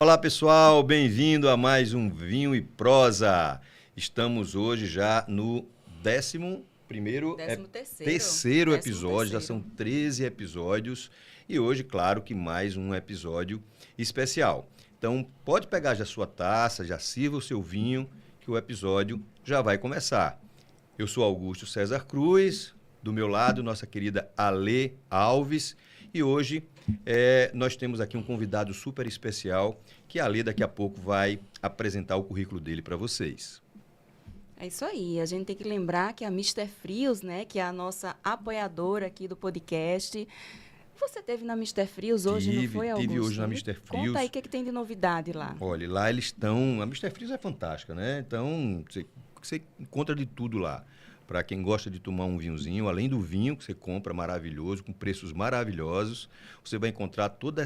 Olá, pessoal, bem-vindo a mais um Vinho e Prosa. Estamos hoje já no 13º episódio, já são 13 episódios e hoje, claro, que mais um episódio especial. Então, pode pegar já a sua taça, já sirva o seu vinho, que o episódio já vai começar. Eu sou Augusto César Cruz, do meu lado, nossa querida Ale Alves, e hoje nós temos aqui um convidado super especial, que a Ale daqui a pouco vai apresentar o currículo dele para vocês. É isso aí, a gente tem que lembrar que a Mister Frios, né, que é a nossa apoiadora aqui do podcast. Você esteve na Mister Frios hoje, não foi, Augusto? Tive hoje na Mister Frios. Conta aí o que tem de novidade lá. Olha, lá eles estão... A Mister Frios é fantástica, né? Então, você encontra de tudo lá. Para quem gosta de tomar um vinhozinho, além do vinho que você compra maravilhoso, com preços maravilhosos, você vai encontrar toda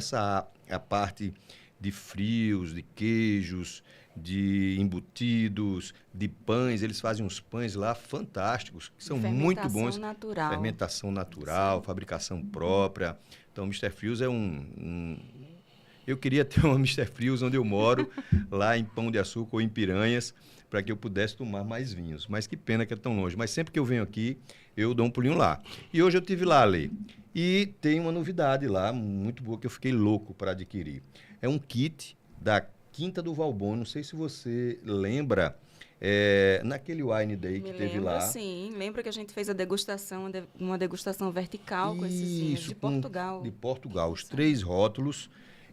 a parte de frios, de queijos, de embutidos, de pães. Eles fazem uns pães lá fantásticos, que são muito bons. Natural. Fermentação natural, fabricação própria. Então, Mister Frios é Eu queria ter uma Mister Frios onde eu moro, lá em Pão de Açúcar ou em Piranhas, para que eu pudesse tomar mais vinhos. Mas que pena que é tão longe. Mas sempre que eu venho aqui, eu dou um pulinho lá. E hoje eu estive lá, Ale. E tem uma novidade lá, muito boa, que eu fiquei louco para adquirir. É um kit da Quinta do Valbon. Não sei se você lembra, naquele Wine Day que teve lá. Sim, lembra que a gente fez a degustação, uma degustação vertical com esses vinhos de Portugal. De Portugal, os 3 rótulos.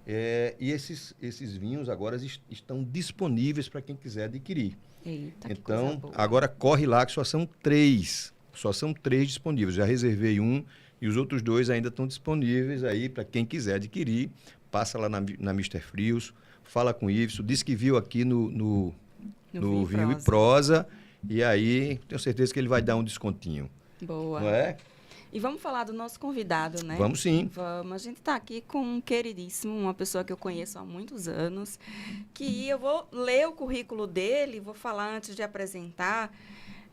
E esses vinhos agora estão disponíveis para quem quiser adquirir. Eita, então, agora corre lá que só são 3. Só são 3 disponíveis. Já reservei um e os outros 2 ainda estão disponíveis aí para quem quiser adquirir. Passa lá na Mister Frios, fala com o Iveson, diz que viu aqui no Vinho e Prosa. E aí, tenho certeza que ele vai dar um descontinho. Boa. Não é? E vamos falar do nosso convidado, né? Vamos sim. Vamos. A gente está aqui com um queridíssimo, uma pessoa que eu conheço há muitos anos, que eu vou ler o currículo dele, vou falar antes de apresentar.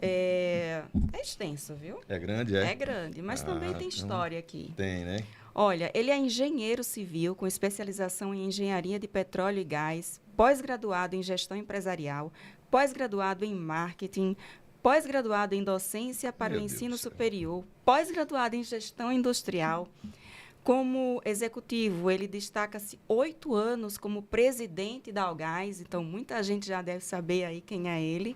É extenso, viu? É grande, é? É grande, mas também tem história aqui. Tem, né? Olha, ele é engenheiro civil com especialização em engenharia de petróleo e gás, pós-graduado em gestão empresarial, pós-graduado em marketing, pós-graduado em docência para o ensino superior, pós-graduado em gestão industrial. Como executivo, ele destaca-se 8 anos como presidente da Algás, então muita gente já deve saber aí quem é ele.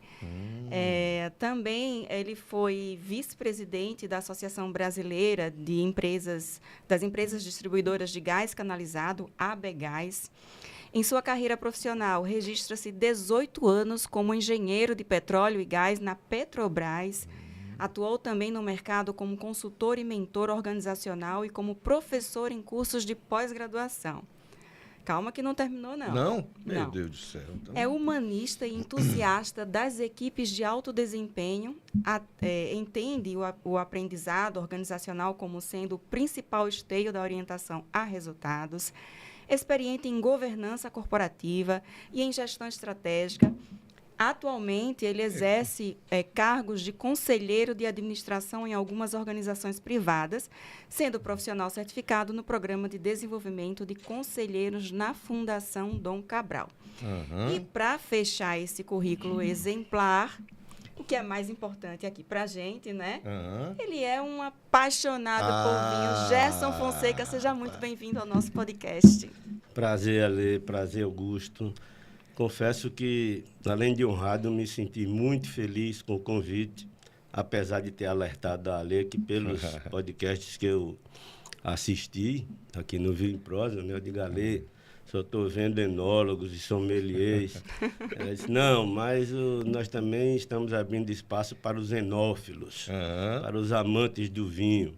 Também ele foi vice-presidente da Associação Brasileira das Empresas Distribuidoras de Gás Canalizado, ABGás. Em sua carreira profissional, registra-se 18 anos como engenheiro de petróleo e gás na Petrobras. Atuou também no mercado como consultor e mentor organizacional e como professor em cursos de pós-graduação. Calma que não terminou, não. Não? Meu Deus do céu. Então... É humanista e entusiasta das equipes de alto desempenho, entende o aprendizado organizacional como sendo o principal esteio da orientação a resultados, experiente em governança corporativa e em gestão estratégica. Atualmente, ele exerce cargos de conselheiro de administração em algumas organizações privadas, sendo profissional certificado no Programa de Desenvolvimento de Conselheiros na Fundação Dom Cabral. E para fechar esse currículo exemplar, o que é mais importante aqui para a gente, né? Ele é um apaixonado por vinho. Gerson Fonseca, seja muito bem-vindo ao nosso podcast. Prazer, Ale, prazer, Augusto. Confesso que, além de honrado, eu me senti muito feliz com o convite, apesar de ter alertado a Ale que pelos podcasts que eu assisti aqui no Vinho e Prosa, né, eu digo, Ale, só estou vendo enólogos e sommeliers. Ela disse, não, mas nós também estamos abrindo espaço para os enófilos, para os amantes do vinho.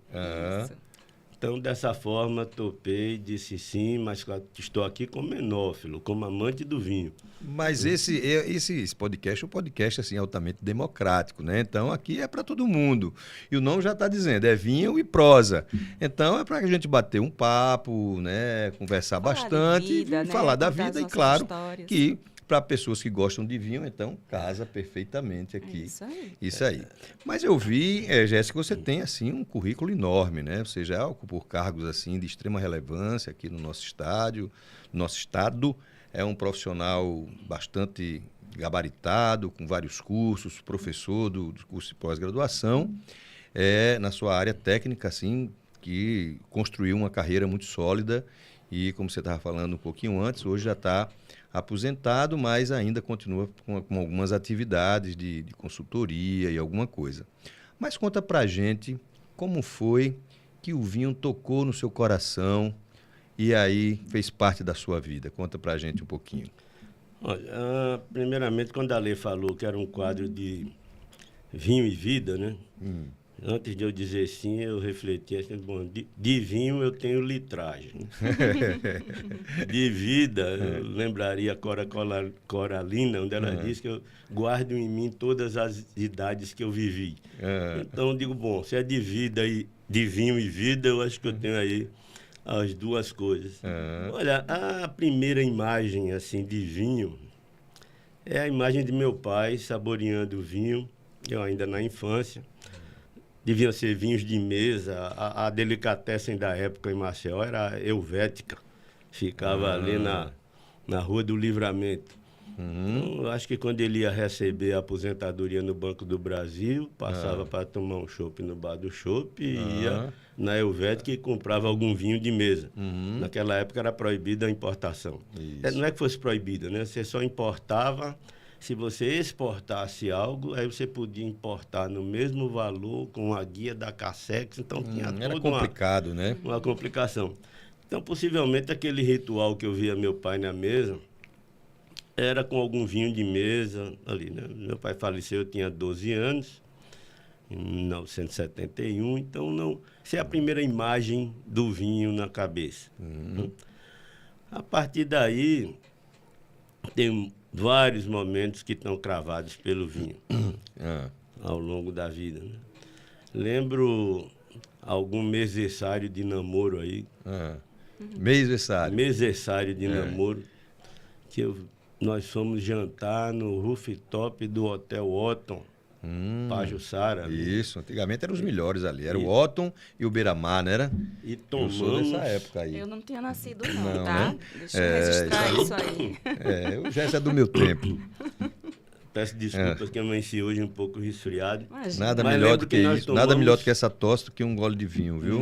Então, dessa forma, topei, disse sim, mas estou aqui como enófilo, como amante do vinho. Mas esse podcast é um podcast assim, altamente democrático, né? Então, aqui é para todo mundo. E o nome já está dizendo, é vinho e prosa. Então, é para a gente bater um papo, né? Conversar bastante, falar da vida e, claro, que para pessoas que gostam de vinho, então casa perfeitamente aqui. Isso aí. Mas eu vi, Jéssica, que você tem assim um currículo enorme, né? Você já ocupou cargos assim de extrema relevância aqui no nosso estado. é um profissional bastante gabaritado, com vários cursos, professor do curso de pós-graduação, na sua área técnica, assim, que construiu uma carreira muito sólida e, como você estava falando um pouquinho antes, hoje já está aposentado, mas ainda continua com algumas atividades de consultoria e alguma coisa. Mas conta pra gente como foi que o vinho tocou no seu coração e aí fez parte da sua vida. Conta pra gente um pouquinho. Olha, primeiramente, quando a Lê falou que era um quadro de vinho e vida, né? Antes de eu dizer sim, eu refleti assim, bom, de vinho eu tenho litragem. De vida, eu lembraria a Cora Coralina, onde ela diz que eu guardo em mim todas as idades que eu vivi. Então, eu digo, bom, se é de vida e de vinho e vida, eu acho que eu tenho aí as duas coisas. Olha, a primeira imagem, assim, de vinho é a imagem de meu pai saboreando o vinho, eu ainda na infância. Deviam ser vinhos de mesa. A delicatessen da época em Maceió era Helvética. Ficava ali na Rua do Livramento. Então, eu acho que quando ele ia receber a aposentadoria no Banco do Brasil, passava para tomar um chopp no bar do chopp e ia na Helvética e comprava algum vinho de mesa. Naquela época era proibida a importação. Não é que fosse proibida, né? Você só importava. Se você exportasse algo, aí você podia importar no mesmo valor com a guia da Cassex, então tinha era complicado, né? Uma complicação. Então, possivelmente, aquele ritual que eu via meu pai na mesa era com algum vinho de mesa ali, né? Meu pai faleceu, eu tinha 12 anos, em 1971, então não... Essa é a primeira imagem do vinho na cabeça. A partir daí, tem vários momentos que estão cravados pelo vinho ao longo da vida, né? Lembro algum mesesário de namoro aí. Mesesário de namoro, que nós fomos jantar no rooftop do Hotel Otton, Pajuçara. Isso, antigamente eram os melhores ali. Era o Otton e o Beira-Mar, não era? E Eu sou dessa época aí. Eu não tinha nascido não, Não, tá? né? Deixa eu registrar isso aí. Eu já é do meu tempo. Peço desculpas que eu amanheci hoje um pouco resfriado. Imagina. Nada Mas melhor lembro do que que nós isso. Nada tomamos- melhor do que essa tosse do que um gole de vinho, viu?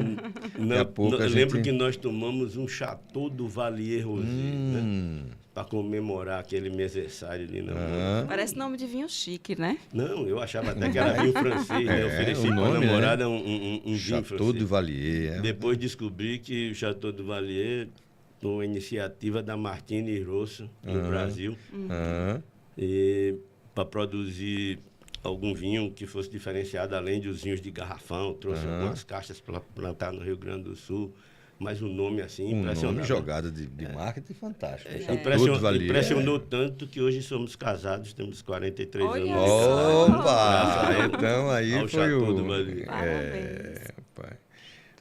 Daqui a pouco a Eu lembro gente... que nós tomamos um Chateau do Valier Rosé, né? Para comemorar aquele mesesário de namoro. Parece nome de vinho chique, né? Não, eu achava até que era vinho francês, né? Eu ofereci o para a nome, namorada um vinho Chateau francês. de Valier. Depois descobri que o Chateau do Valier, uma iniciativa da Martini Rosso, no Brasil, para produzir algum vinho que fosse diferenciado, além dos vinhos de garrafão. Trouxe algumas caixas para plantar no Rio Grande do Sul, mas um nome assim Um impressionante. nome jogada de marketing fantástico. Chateau de Impressionou, Valier. impressionou tanto que hoje somos casados, temos 43 Olha anos. só. Opa! Então aí Ao foi Chateau o... do Valier. Parabéns. Rapaz.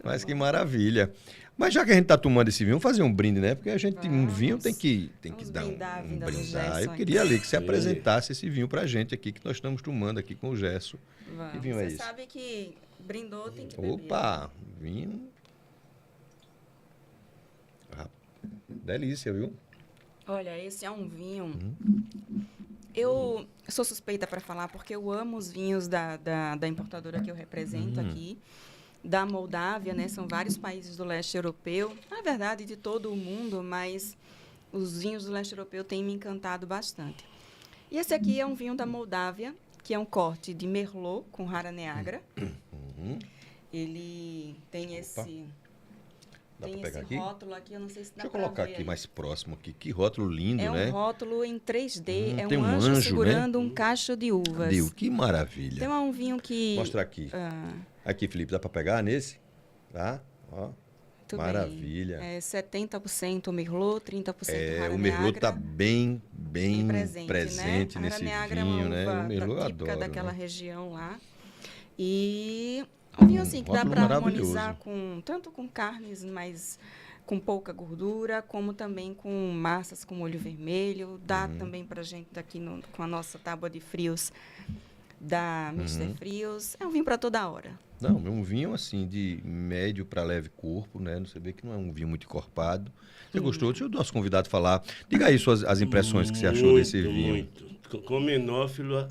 Mas que maravilha. Mas já que a gente está tomando esse vinho, vamos fazer um brinde, né? Porque a gente, um vinho tem que Vamos dar brindar a um vinda do brindar. Gerson Eu queria aqui. ali que você apresentasse esse vinho pra gente aqui, que nós estamos tomando aqui com o Gerson. Vamos. Que vinho é Você esse? sabe que brindou tem que beber. Opa! Vinho... Delícia, viu? Olha, esse é um vinho... Eu sou suspeita para falar porque eu amo os vinhos da importadora que eu represento aqui, da Moldávia, né? São vários países do leste europeu, na verdade de todo o mundo, mas os vinhos do leste europeu têm me encantado bastante. E esse aqui é um vinho da Moldávia, que é um corte de Merlot com Rara Neagra. Ele tem esse... Dá Tem pra pegar esse aqui? rótulo aqui, eu não sei se dá Deixa eu pra colocar ver aqui aí. mais próximo aqui. Que rótulo lindo, É um né? rótulo em 3D, é tem um um anjo, anjo, segurando né? um cacho de uvas. Deu, que maravilha. Então é um vinho que... Mostra aqui. Ah, Aqui, Felipe, dá pra pegar nesse? Tá? Ó, muito maravilha. bem. É 70% Merlot, 30% Rara o Merlot tá Neagra. bem Bem presente né? nesse A Rara Neagra vinho, é uma né? uva O Merlot eu típica adoro, daquela né? região lá. E um vinho assim que dá rótulo para maravilhoso. harmonizar tanto com carnes mais com pouca gordura, como também com massas com molho vermelho. Dá também para gente aqui com a nossa tábua de frios da Mister Frios. É um vinho para toda hora. Não, é um vinho assim de médio para leve corpo, né? Você vê que não é um vinho muito encorpado. Você gostou? Deixa o nosso convidado falar. Diga aí as impressões que você achou desse vinho. Muito. Como enófilo,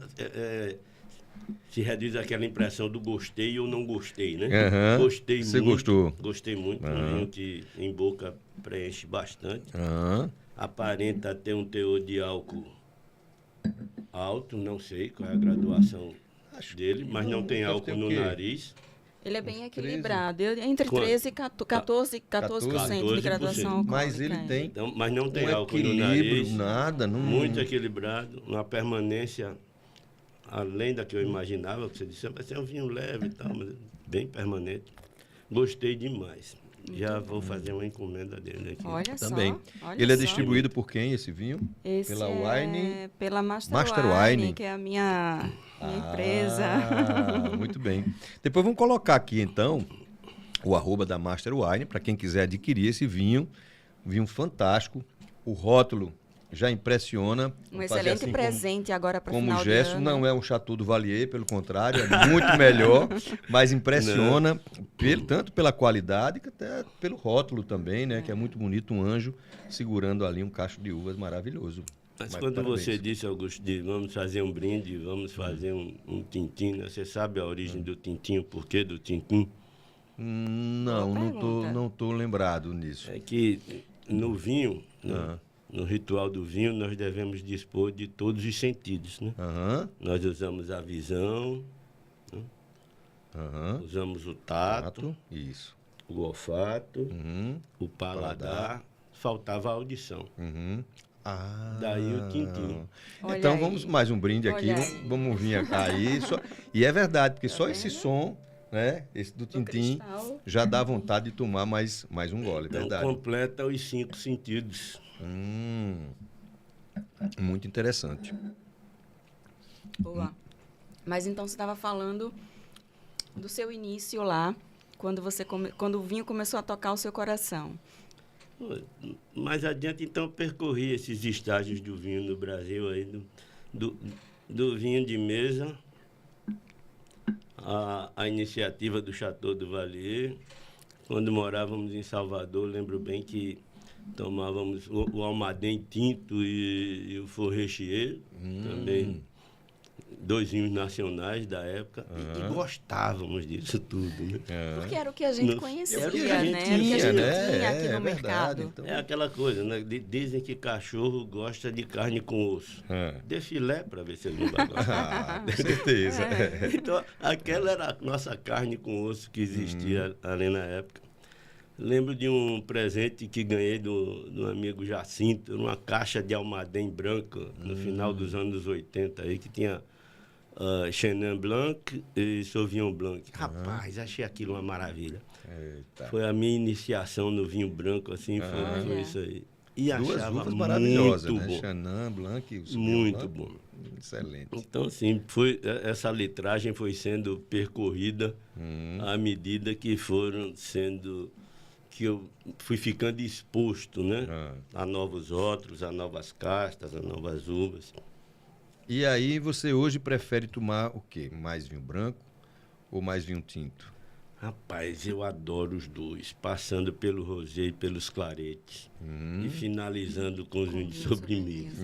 se reduz àquela impressão do gostei ou não gostei, né? Aham. Gostei Você muito. gostou? Gostei muito. Aham. Um vinho que em boca preenche bastante. Aham. Aparenta ter um teor de álcool alto, não sei qual é a graduação dele, mas não tem deve álcool ter o no quê? nariz. Ele é bem 13. equilibrado. Entre Quanto? 13 e 14% 14%. de graduação Mas alcoólica. ele tem Então, mas não tem um álcool no equilíbrio, nariz. nada. Não... Muito equilibrado, uma permanência além da que eu imaginava, que você disse, vai ser um vinho leve e tal, mas bem permanente. Gostei demais. Já vou fazer uma encomenda dele aqui. Olha Também. só. Olha Ele é só. distribuído por quem, esse vinho? Esse pela é Wine? pela Master, Master Wine, Wine. que é a minha empresa. Muito bem. Depois vamos colocar aqui, então, o @ da Master Wine, para quem quiser adquirir esse vinho. Um vinho fantástico. O rótulo já impressiona. Um Vou fazer excelente assim presente agora para o como final de gesto, ano. não é um Chateau do Valier, pelo contrário, é muito melhor, mas impressiona tanto pela qualidade que até pelo rótulo também, né? Que é muito bonito, um anjo segurando ali um cacho de uvas maravilhoso. Mas Mas quando parabéns. você disse, Augusto, de vamos fazer um brinde, vamos fazer um tintim, né? Você sabe a origem do tintim, o porquê do tintim? Não, Boa não tô, pergunta. não tô lembrado nisso. É que no vinho, Ah. no ritual do vinho, nós devemos dispor de todos os sentidos, né? Aham, Nós usamos a visão, aham. usamos o tato, Tato, isso. o olfato, Uhum, o paladar, Paladar. faltava a audição. uhum. Ah, Daí o tintim. Olha Então aí. vamos mais um brinde aqui, Olha vamos, aí. vamos vir aí. E é verdade, porque só Tá esse vendo? som, né, esse do Do tintim, cristal. já dá vontade de tomar mais um gole, Então verdade. completa os 5 sentidos. Muito interessante. Boa. Mas então você estava falando do seu início lá, quando quando o vinho começou a tocar o seu coração. Mais adiante, então, eu percorri esses estágios do vinho no Brasil, aí, do vinho de mesa, a iniciativa do Chateau do Valier. Quando morávamos em Salvador, lembro bem que tomávamos o Almaden tinto e o Forrechier, também 2 vinhos nacionais da época, e gostávamos disso tudo, né? Porque era o que a gente Não- conhecia, era o que né? a gente Era o que a tinha, gente né? tinha aqui É no verdade, mercado. então. É aquela coisa, né? Dizem que cachorro gosta de carne com osso. É. Dê filé para ver se ele não vai gostar. Ah, com certeza. Então, aquela era a nossa carne com osso que existia ali na época. Lembro de um presente que ganhei do amigo Jacinto, uma caixa de Almaden branco, no final dos anos 80, aí, que tinha Chenin Blanc e Sauvignon Blanc. Rapaz, achei aquilo uma maravilha. Eita. Foi a minha iniciação no vinho branco, assim, Olha. foi isso aí. E Duas achava uvas maravilhosas, muito né? bom. Chenin, Blanc e o Sauvignon Muito Blanc. bom. Excelente. Então, assim, essa litragem foi sendo percorrida à medida que que eu fui ficando exposto, né? A novos rótulos, a novas castas, a novas uvas. E aí você hoje prefere tomar o quê? Mais vinho branco ou mais vinho tinto? Rapaz, eu adoro os dois, passando pelo rosé e pelos claretes. E finalizando com os vinhos de sobremesa.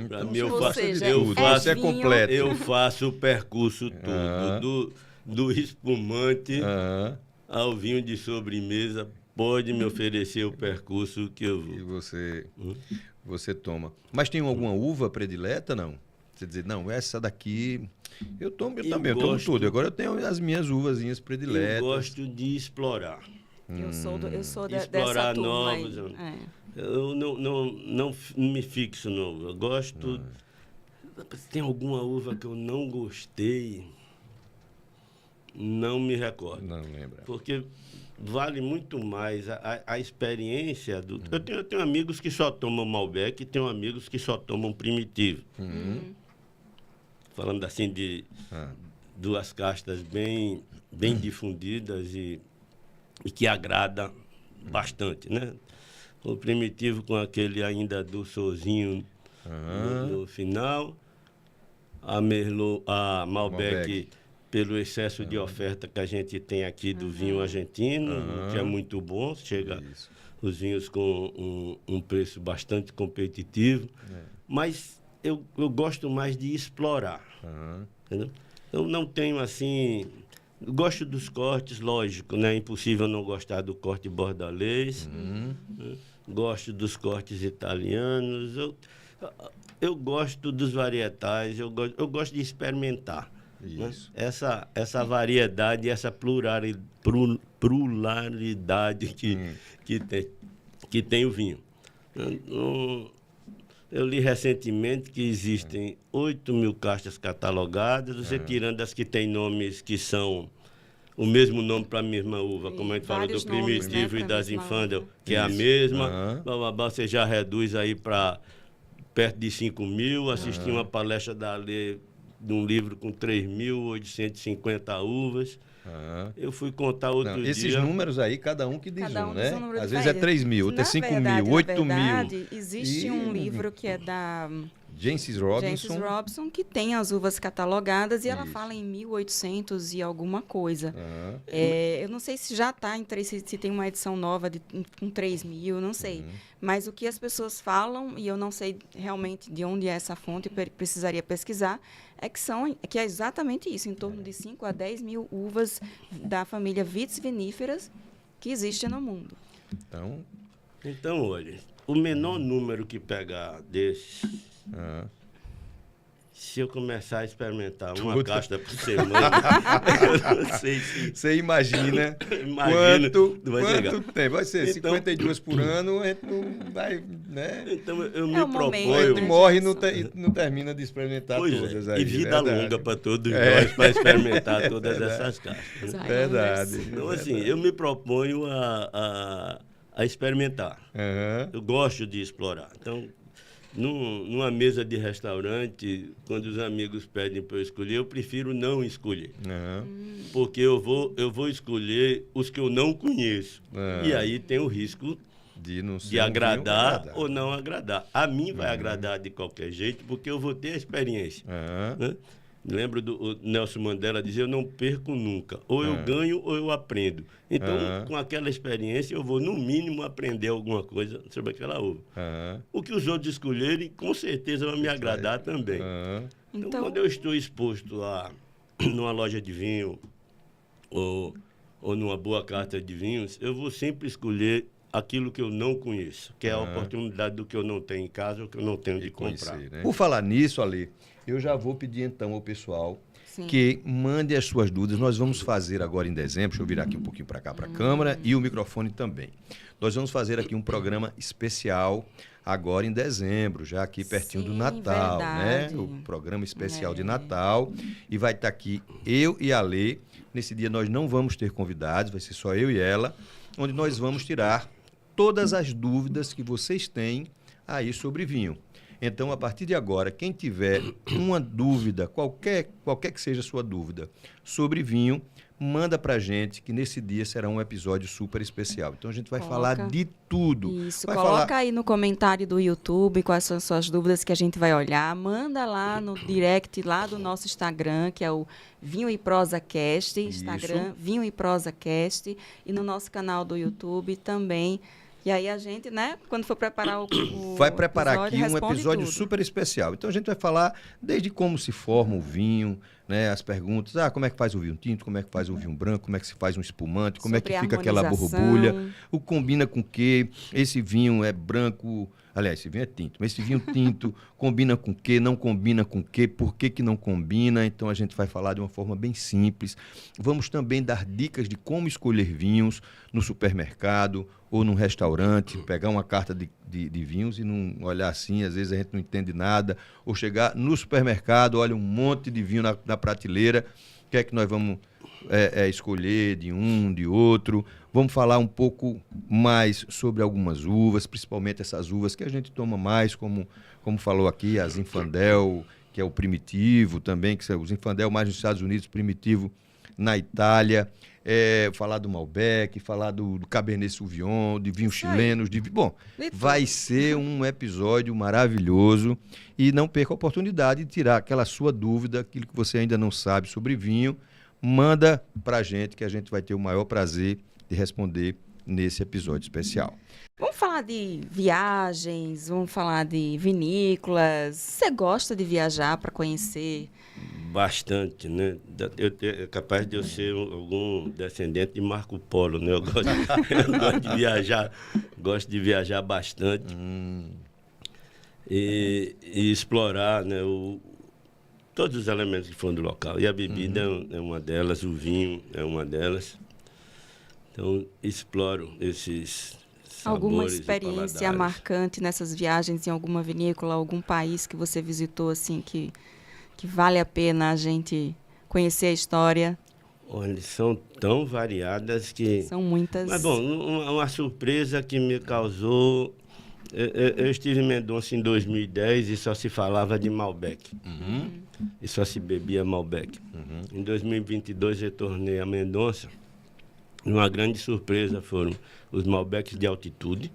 Para Então mim, eu Ou faço, seja, eu tudo, faço, você é vinho- completo. eu faço o percurso todo, do espumante Aham. ao vinho de sobremesa. Pode me oferecer o percurso que eu E vou. você toma. Mas tem alguma uva predileta, não? Você dizer, não, essa daqui... Eu tomo Eu também, eu tomo gosto- tudo. Agora eu tenho as minhas uvazinhas prediletas. Eu gosto de explorar. Eu sou dessa Explorar turma aí. novos, É. Eu não me fixo, não. Eu gosto. Tem alguma uva que eu não gostei? Não me recordo. Não lembra. Porque vale muito mais a experiência do. Eu tenho amigos que só tomam Malbec e tenho amigos que só tomam Primitivo. Falando assim de duas castas bem difundidas e que agrada bastante, né? O Primitivo com aquele ainda doçorzinho no final, a Malbec Malbec. pelo excesso de oferta que a gente tem aqui do vinho argentino, que é muito bom. Chega os vinhos com um preço bastante competitivo. Mas eu gosto mais de explorar. Entendeu? Eu não tenho assim... Gosto dos cortes, lógico, né? É impossível não gostar do corte bordalês. Gosto dos cortes italianos. Eu gosto dos varietais, eu gosto de experimentar. Né? Essa variedade, essa pluralidade que tem o vinho. Eu li recentemente que existem 8.000 castas catalogadas, você tirando as que têm nomes que são o mesmo nome para a mesma uva, como a gente falou do Primitivo, né, e das Infandel, que é a mesma, você já reduz aí para perto de 5.000. Assisti uma palestra da Ale de um livro com 3.850 uvas. Eu fui contar outro dia. Esses números aí, cada um que diz cada um né? Um Às vezes é 3.000, outro é 5.000, 8.000. Na verdade, existe um livro que é da Jancis Robinson, que tem as uvas catalogadas e ela fala em 1.800 e alguma coisa. Eu não sei se já está, se tem uma edição nova com 3.000, não sei. Mas o que as pessoas falam, e eu não sei realmente de onde é essa fonte, precisaria pesquisar, que é exatamente isso, em torno de 5 a 10.000 uvas da família Vitis viníferas que existe no mundo. Então, olha, o menor número que pegar desses, se eu começar a experimentar uma casta por semana, eu não sei se... Você imagina quanto tempo? Vai ser 52 por ano, a gente não vai, né? Então, eu me proponho... A gente morre e não termina de experimentar todas. Aí, e vida longa para todos nós, para experimentar todas essas castas. Né? Verdade. Então, assim, eu me proponho a experimentar. Eu gosto de explorar. Então, numa mesa de restaurante, quando os amigos pedem para eu escolher, eu prefiro não escolher. Porque eu vou escolher os que eu não conheço. E aí tem o risco de agradar ou não agradar. A mim vai agradar de qualquer jeito, porque eu vou ter a experiência. Né? Lembro do Nelson Mandela dizer, eu não perco nunca. Ou eu ganho ou eu aprendo. Então, com aquela experiência, eu vou, no mínimo, aprender alguma coisa sobre aquela uva. O que os outros escolherem, com certeza vai me agradar também. Então, quando eu estou exposto numa loja de vinho ou numa boa carta de vinhos, eu vou sempre escolher aquilo que eu não conheço, que é a oportunidade do que eu não tenho em casa ou que eu não tenho de comprar. Né? Por falar nisso, Ale, eu já vou pedir então ao pessoal que mande as suas dúvidas. Nós vamos fazer agora em dezembro, deixa eu virar aqui um pouquinho para cá, para a câmera, e o microfone também. Nós vamos fazer aqui um programa especial agora em dezembro, já aqui pertinho do Natal, né? O programa especial de Natal. E vai estar aqui eu e a Lê. Nesse dia nós não vamos ter convidados, vai ser só eu e ela, onde nós vamos tirar todas as dúvidas que vocês têm aí sobre vinho. Então, a partir de agora, quem tiver uma dúvida, qualquer que seja a sua dúvida sobre vinho, manda pra gente, que nesse dia será um episódio super especial. Então, a gente vai falar de tudo. Isso, coloca aí no comentário do YouTube quais são as suas dúvidas que a gente vai olhar. Manda lá no direct, lá do nosso Instagram, que é o Vinho e Prosa Cast, Instagram, Vinho e Prosa Cast, e no nosso canal do YouTube também. E aí a gente, né, quando for preparar o vai preparar episódio, aqui um episódio super especial. Então a gente vai falar desde como se forma o vinho, né, as perguntas, como é que faz o vinho tinto, como é que faz o vinho branco, como é que se faz um espumante, como sobre é que fica aquela borbulha, o combina com o quê, esse vinho é branco, aliás, esse vinho é tinto, mas esse vinho tinto combina com o quê, não combina com o quê, por que não combina. Então a gente vai falar de uma forma bem simples. Vamos também dar dicas de como escolher vinhos no supermercado ou num restaurante, pegar uma carta de vinhos e não olhar assim, às vezes a gente não entende nada, ou chegar no supermercado, olha um monte de vinho na prateleira, o que é que nós vamos escolher de um, de outro. Vamos falar um pouco mais sobre algumas uvas, principalmente essas uvas que a gente toma mais, como falou aqui, a Zinfandel, que é o primitivo também, que o Zinfandel mais nos Estados Unidos, primitivo na Itália. Falar do Malbec, falar do Cabernet Sauvignon, de vinhos chilenos. Bom, vai ser um episódio maravilhoso e não perca a oportunidade de tirar aquela sua dúvida, aquilo que você ainda não sabe sobre vinho. manda para a gente que a gente vai ter o maior prazer de responder nesse episódio especial. Vamos falar de viagens, vamos falar de vinícolas. Você gosta de viajar para conhecer? Bastante, né? É capaz de eu ser algum descendente de Marco Polo, né? Eu gosto de viajar bastante e explorar, né? Todos os elementos que foram do local. E a bebida é uma delas, o vinho é uma delas. Então, exploro esses Alguma sabores e experiência paladares. marcante nessas viagens em alguma vinícola, algum país que você visitou, assim, que vale a pena a gente conhecer a história? Olha, são tão variadas que... São muitas. Mas, bom, uma surpresa que me causou... Eu estive em Mendonça em 2010 e só se falava de Malbec. E só se bebia Malbec. Em 2022, retornei a Mendonça. E uma grande surpresa foram os Malbecs de altitude,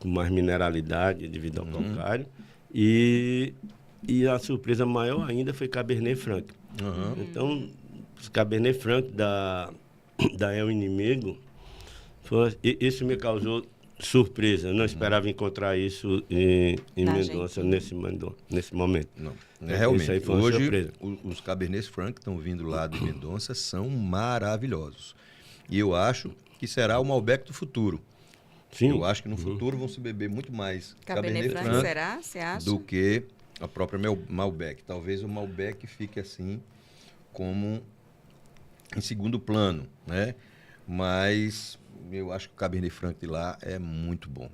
com mais mineralidade devido ao calcário. E a surpresa maior ainda foi Cabernet Franc. Então, os Cabernet Franc da El Inimigo, isso me causou surpresa. Eu não esperava encontrar isso em Mendonça nesse momento. Não. Realmente, isso aí foi uma hoje surpresa. os Cabernet Franc que estão vindo lá de Mendonça são maravilhosos. E eu acho que será o Malbec do futuro. Sim. Eu acho que no futuro vão se beber muito mais Cabernet Franc, será? Você acha? do que a própria Malbec. Talvez o Malbec fique assim como em segundo plano, né? Mas eu acho que o Cabernet Franc de lá é muito bom.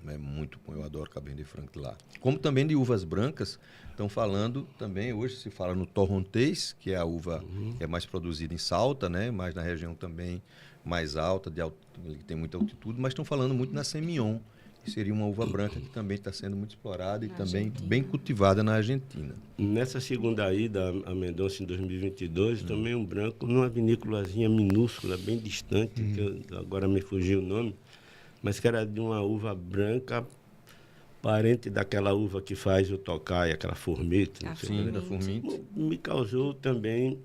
Eu adoro Cabernet Franc de lá. Como também de uvas brancas, estão falando também, hoje se fala no Torrontés, que é a uva que é mais produzida em Salta, né? Mais na região também mais alta, que tem muita altitude, mas estão falando muito na Semillon, que seria uma uva branca que também está sendo muito explorada e também bem cultivada na Argentina. Nessa segunda ida a Mendonça em 2022, tomei um branco numa vinículazinha minúscula, bem distante, que agora me fugiu o nome, mas que era de uma uva branca, parente daquela uva que faz o Tokai, aquela formite. Sim, da formite. Me causou também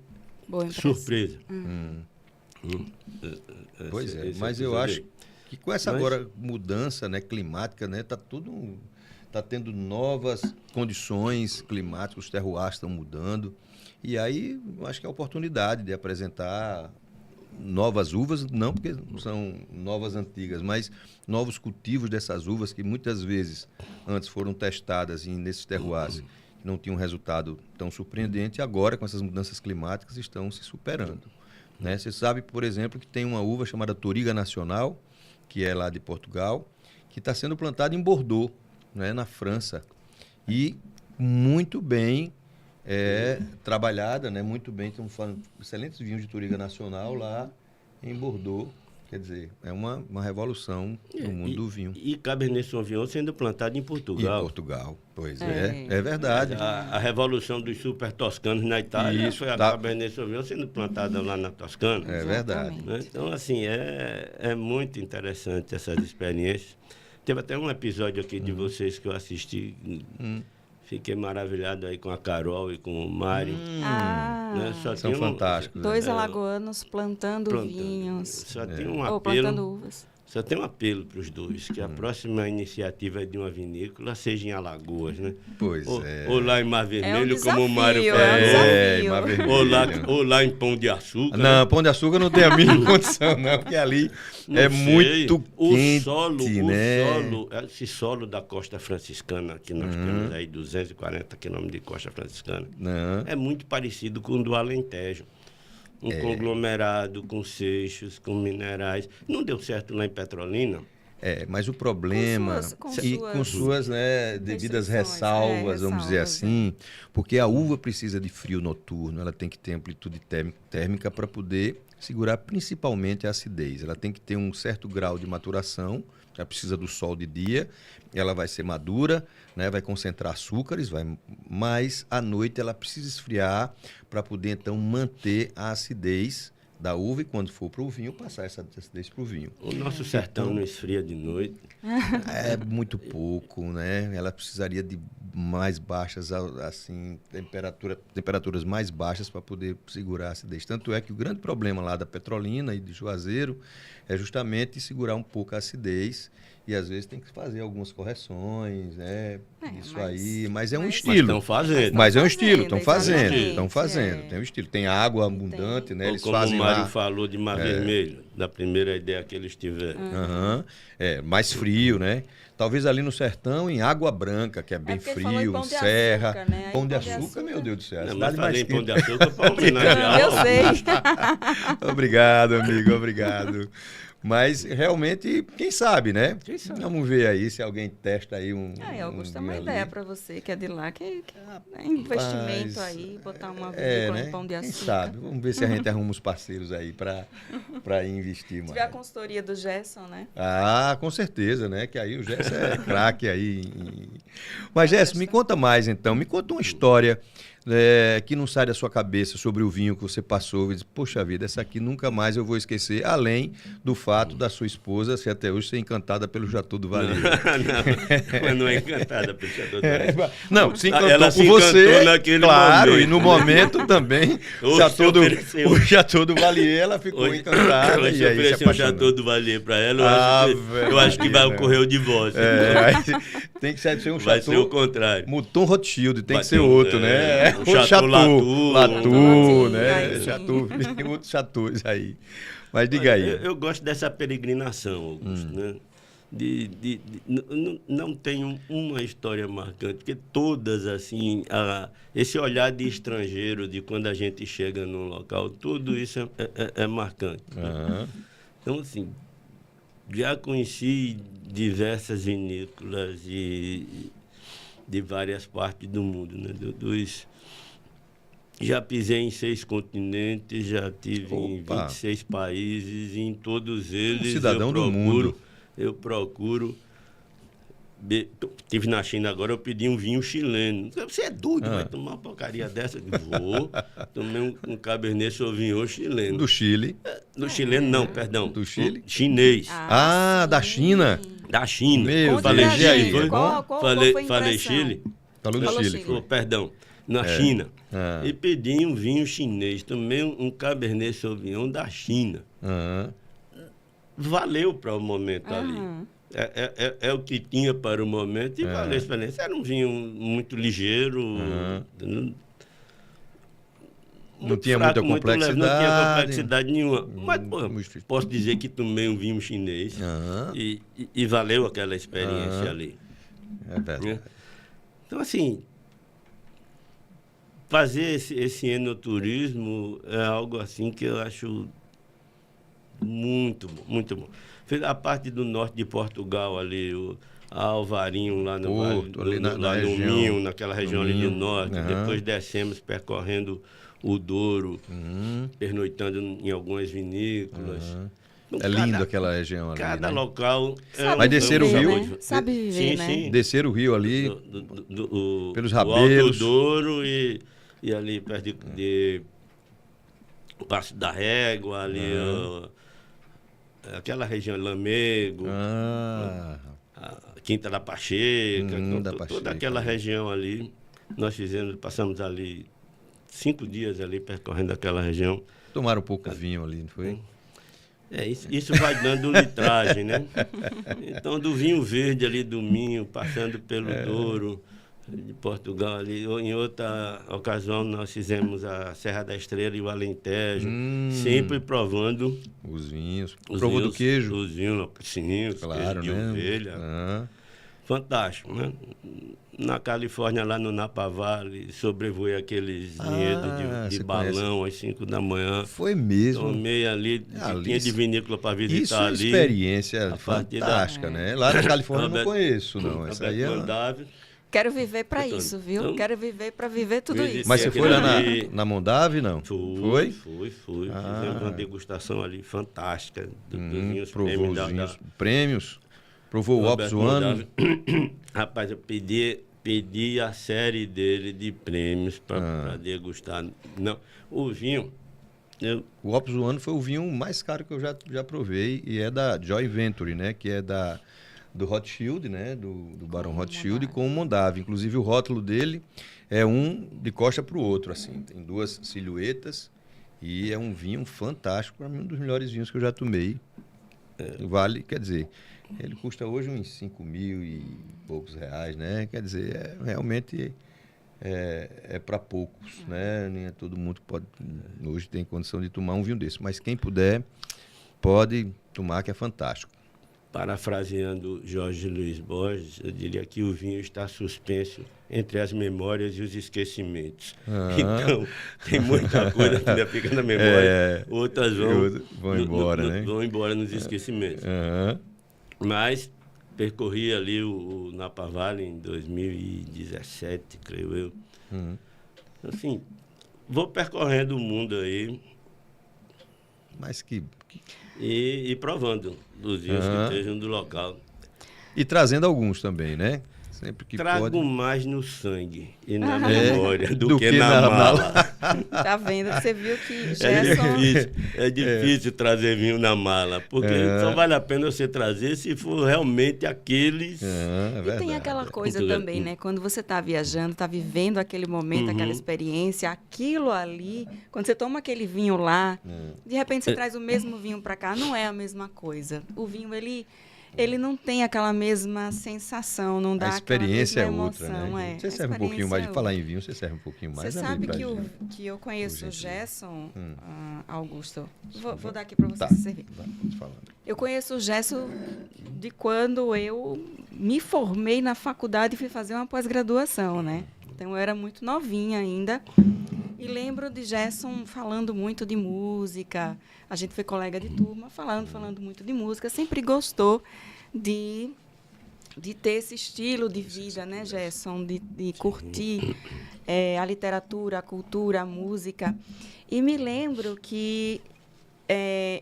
Boa impressão. surpresa. Pois é, Esse mas eu episódio acho que com essa agora mudança, né, climática, né, tá tendo novas condições climáticas, os terroirs estão mudando, e aí eu acho que é a oportunidade de apresentar novas uvas, não porque são novas antigas, mas novos cultivos dessas uvas que muitas vezes antes foram testadas nesses terroirs que não tinham um resultado tão surpreendente, e agora com essas mudanças climáticas estão se superando. Né? Você sabe, por exemplo, que tem uma uva chamada Touriga Nacional, que é lá de Portugal, que está sendo plantada em Bordeaux, né, na França. E muito bem trabalhada, né, muito bem, estamos falando excelentes vinhos de Touriga Nacional lá em Bordeaux. Quer dizer, é uma revolução no mundo do vinho. E Cabernet Sauvignon sendo plantado em Portugal. Em Portugal, pois é verdade. A revolução dos super toscanos na Itália foi a Cabernet Sauvignon sendo plantada lá na Toscana. É verdade. Né? Então, assim, é muito interessante essas experiências. Teve até um episódio aqui de vocês que eu assisti. Fiquei maravilhado aí com a Carol e com o Mário. Né? São fantásticos. Dois alagoanos plantando vinhos. Só tem um apelo. Plantando uvas. Só tem um apelo para os dois, que a próxima iniciativa de uma vinícola seja em Alagoas, né? Pois ou lá em Mar Vermelho, desafio, como o Mário em Mar desafio. Vermelho. ou lá em Pão de Açúcar. Não, Pão de Açúcar não tem a mínima condição, não, porque ali muito quente, esse solo da costa franciscana, que nós temos aí 240 quilômetros de costa franciscana, é muito parecido com o do Alentejo. Conglomerado, com seixos, com minerais. Não deu certo lá em Petrolina. Mas o problema, com suas devidas ressalvas, vamos dizer assim, porque a uva precisa de frio noturno, ela tem que ter amplitude térmica para poder segurar principalmente a acidez. Ela tem que ter um certo grau de maturação, ela precisa do sol de dia, ela vai ser madura, né, vai concentrar açúcares, mas à noite ela precisa esfriar para poder então manter a acidez da uva e quando for para o vinho, passar essa acidez para o vinho. O nosso sertão não esfria de noite. É muito pouco, né? Ela precisaria de mais baixas, assim, temperaturas mais baixas para poder segurar a acidez. Tanto é que o grande problema lá da Petrolina e de Juazeiro é justamente segurar um pouco a acidez. E às vezes tem que fazer algumas correções, né? Isso aí. Mas é um estilo. Estão fazendo. Mas é um estilo, estão fazendo. exatamente, Estão fazendo. Tem um estilo. Tem água abundante, né? Eles Como fazem o Mário lá. falou de Mar Vermelho, da primeira ideia que eles tiveram. Aham. Mais frio, né? Talvez ali no sertão, em Água Branca, que é bem porque ele falou em frio, Pão em de Serra. Açúcar, né? Aí Pão de Pão de Açúcar, Açúcar- meu Deus do céu. a Não, cidade mas mais falei em Pão de quente. Açúcar para homenagear. Eu sei. Obrigado, amigo, obrigado. Mas realmente, quem sabe, né? Quem sabe? Vamos ver aí se alguém testa aí um. Augusto, é um uma ali. ideia para você que é de lá, que é investimento aí, botar uma vinícola né? em Pão de Quem Açúcar. sabe? Vamos ver se a gente arruma uns parceiros aí para investir Se tiver a mais. consultoria do Gerson, né? Ah, com certeza, né? Que aí o Gerson é craque aí. Mas, Gerson, me conta mais então. Me conta uma história que não sai da sua cabeça sobre o vinho que você passou. E diz, poxa vida, essa aqui nunca mais eu vou esquecer. Além do fato da sua esposa ser até hoje ser encantada pelo Jatu do Vale. Não, não é encantada pelo Chateau do Vale. Não, se encantou Ela com se encantou você, naquele claro, momento. e no momento também, Hoje ofereceu. o Chateau do Valier, ela ficou encantada. Hoje E aí se ofereci um apaixonou. Chateau do Valier para ela, Ave eu acho que vai Maria. ocorrer o divórcio. Aí tem que ser um Vai ser o Chateau contrário. Mouton Rothschild, tem Vai que ser ter outro, né? um Chateau Latour. Latour, né? Aí sim. Chateau, tem outros chateaus aí. Mas diga aí. Eu gosto dessa peregrinação, Augusto, né? Não tenho uma história marcante, porque todas, assim, esse olhar de estrangeiro, de quando a gente chega num local, tudo isso é marcante. Aham. Então, assim, já conheci diversas vinícolas de várias partes do mundo, né? Já pisei em 6 continentes, já tive em Opa. 26 países, e em todos eles cidadão do mundo. eu procuro. Estive na China agora, eu pedi um vinho chileno. Você é doido, vai tomar uma porcaria dessa? Eu digo, vou. Tomei um Cabernet Sauvignon chileno. Do Chile. Do chileno, não, perdão. Do Chile? Chinês. Ah, da China. Da China. Meu Conte falei pra Deus, Chile, gente, foi? qual foi a falei impressão? Chile. Falou do Falou Chile. Chile. Foi. Perdão, na China. Ah. E pedi um vinho chinês, também um Cabernet Sauvignon da China. Aham. Valeu para o momento ali. Aham. É o que tinha para o momento e valeu a experiência. Era um vinho muito ligeiro, Não tinha fraco, muita muito leve, não tinha complexidade. complexidade nenhuma. Mas, pô, muito difícil. posso dizer que tomei um vinho chinês Aham. e valeu aquela experiência Aham. ali. É verdade. Né? Então, assim, fazer esse enoturismo é algo assim que eu acho muito bom, muito bom. Fiz a parte do norte de Portugal ali, a Alvarinho lá no Porto, vale, ali na lá no região. Minho, naquela região ali do Minho, norte. aham. Depois descemos percorrendo o Douro, pernoitando em algumas vinícolas. Então, É lindo aquela região ali. Cada né? local... Vai descer o rio? Né? Sabe viver, Sim, né? sim. Descer o rio ali. o Pelos Alto rabeiros. Douro e ali perto de Passo da Régua, ali, aquela região Lamego, Ah, a Quinta da Pacheca, da toda Pacheca, aquela né? região ali. Nós passamos ali 5 dias ali percorrendo aquela região. tomaram um pouco de vinho ali, não foi? Isso vai dando litragem, né? Então, do vinho verde ali do Minho, passando pelo Douro, de Portugal ali. Em outra ocasião, nós fizemos a Serra da Estrela e o Alentejo, sempre provando Os vinhos. os Provou vinhos, do queijo. os vinhos lapucinhos, Claro, queijo de né? ovelha. Ah, Fantástico, né? Na Califórnia, lá no Napa Valley, sobrevoei aqueles vinhedos de você balão às 5 da manhã. foi mesmo. Tomei ali, Ali, tinha de vinícola para visitar Isso é uma ali. experiência a partir fantástica, né? Lá na Califórnia eu não Roberto- conheço, não. Essa aí é... Roberto Mondave. Quero viver para Então, isso, viu? então, Quero viver para viver tudo visitei isso. Mas você aquele foi lá ali. na Mondave, não? Fui. Ah. Fizemos uma degustação ali fantástica dos vinhos Provou prêmios os vinhos, prêmios. Provou o Ops Roberto One. Mondave. Rapaz, eu pedi a série dele de prêmios para degustar. Não, o vinho, O Ops One foi o vinho mais caro que eu já provei e é da Joy Venture, né? Que é do Rothschild, né? Do Barão Com o Rothschild, Mondave. com o Mondave. Inclusive, o rótulo dele é um de costa para o outro, assim. Tem duas silhuetas e é um vinho fantástico. Para mim, um dos melhores vinhos que eu já tomei. Vale, quer dizer, ele custa hoje uns 5 mil e poucos reais, né? Quer dizer, realmente é para poucos, né? Nem é todo mundo que pode, hoje tem condição de tomar um vinho desse. Mas quem puder, pode tomar, que é fantástico. Parafraseando Jorge Luiz Borges, eu diria que o vinho está suspenso entre as memórias e os esquecimentos. Então, tem muita coisa que ainda fica na memória, outras vão embora, né? Vão embora nos esquecimentos. Mas percorri ali o Napa Valley em 2017, creio eu. Assim, vou percorrendo o mundo aí. Mas que... E provando dos vinhos que estejam do local. E trazendo alguns também, né? Sempre que Trago pode. mais no sangue e na memória do que na na mala. Tá vendo? Você viu que Gerson... É difícil trazer vinho na mala, porque só vale a pena você trazer se for realmente aqueles... E tem aquela coisa também, né? Quando você está viajando, está vivendo aquele momento, aquela experiência, aquilo ali, quando você toma aquele vinho lá, de repente você traz o mesmo vinho para cá, não é a mesma coisa. O vinho, ele não tem aquela mesma sensação, não dá a experiência aquela mesma outra, emoção. né? Você serve um pouquinho mais, de falar em vinho, você serve um pouquinho mais. Você sabe que eu conheço o Gerson, Augusto. Vou dar aqui para você se servir. Eu conheço o Gerson de quando eu me formei na faculdade e fui fazer uma pós-graduação, né? Então, eu era muito novinha ainda. E lembro de Gerson falando muito de música. A gente foi colega de turma, falando muito de música. Sempre gostou de ter esse estilo de vida, né, Gerson? De curtir a literatura, a cultura, a música. E me lembro que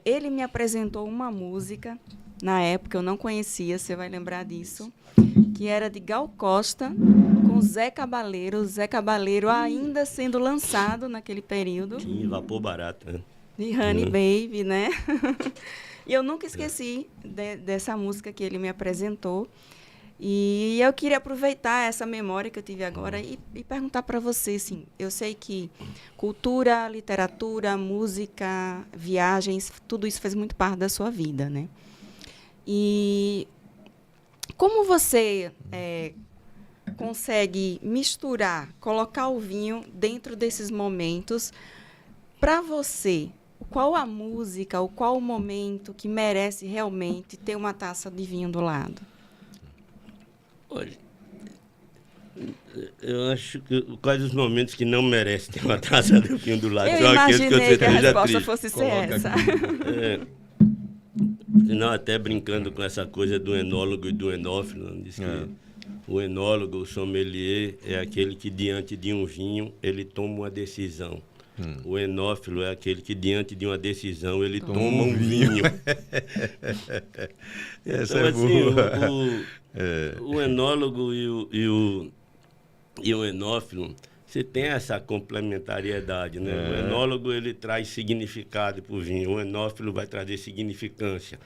ele me apresentou uma música, na época eu não conhecia, você vai lembrar disso, que era de Gal Costa, com Zé Cabaleiro. Zé Cabaleiro ainda sendo lançado naquele período. Sim, Vapor Barato, né? De Honey Baby, né? E eu nunca esqueci dessa música que ele me apresentou. E eu queria aproveitar essa memória que eu tive agora e perguntar para você, assim, eu sei que cultura, literatura, música, viagens, tudo isso faz muito parte da sua vida, né? E como você consegue misturar, colocar o vinho dentro desses momentos, para você, qual a música ou qual o momento que merece realmente ter uma taça de vinho do lado? Olha, eu acho que quais os momentos que não merecem ter uma taça de vinho do lado? Eu imaginei que a resposta fosse ser essa. Não, até brincando com essa coisa do enólogo e do enófilo, diz que o enólogo, o sommelier, é aquele que diante de um vinho ele toma uma decisão. O enófilo é aquele que diante de uma decisão ele toma um vinho. Essa então, é assim, boa. o enólogo e o enófilo, você tem essa complementariedade, né? O enólogo, ele traz significado para o vinho, o enófilo vai trazer significância,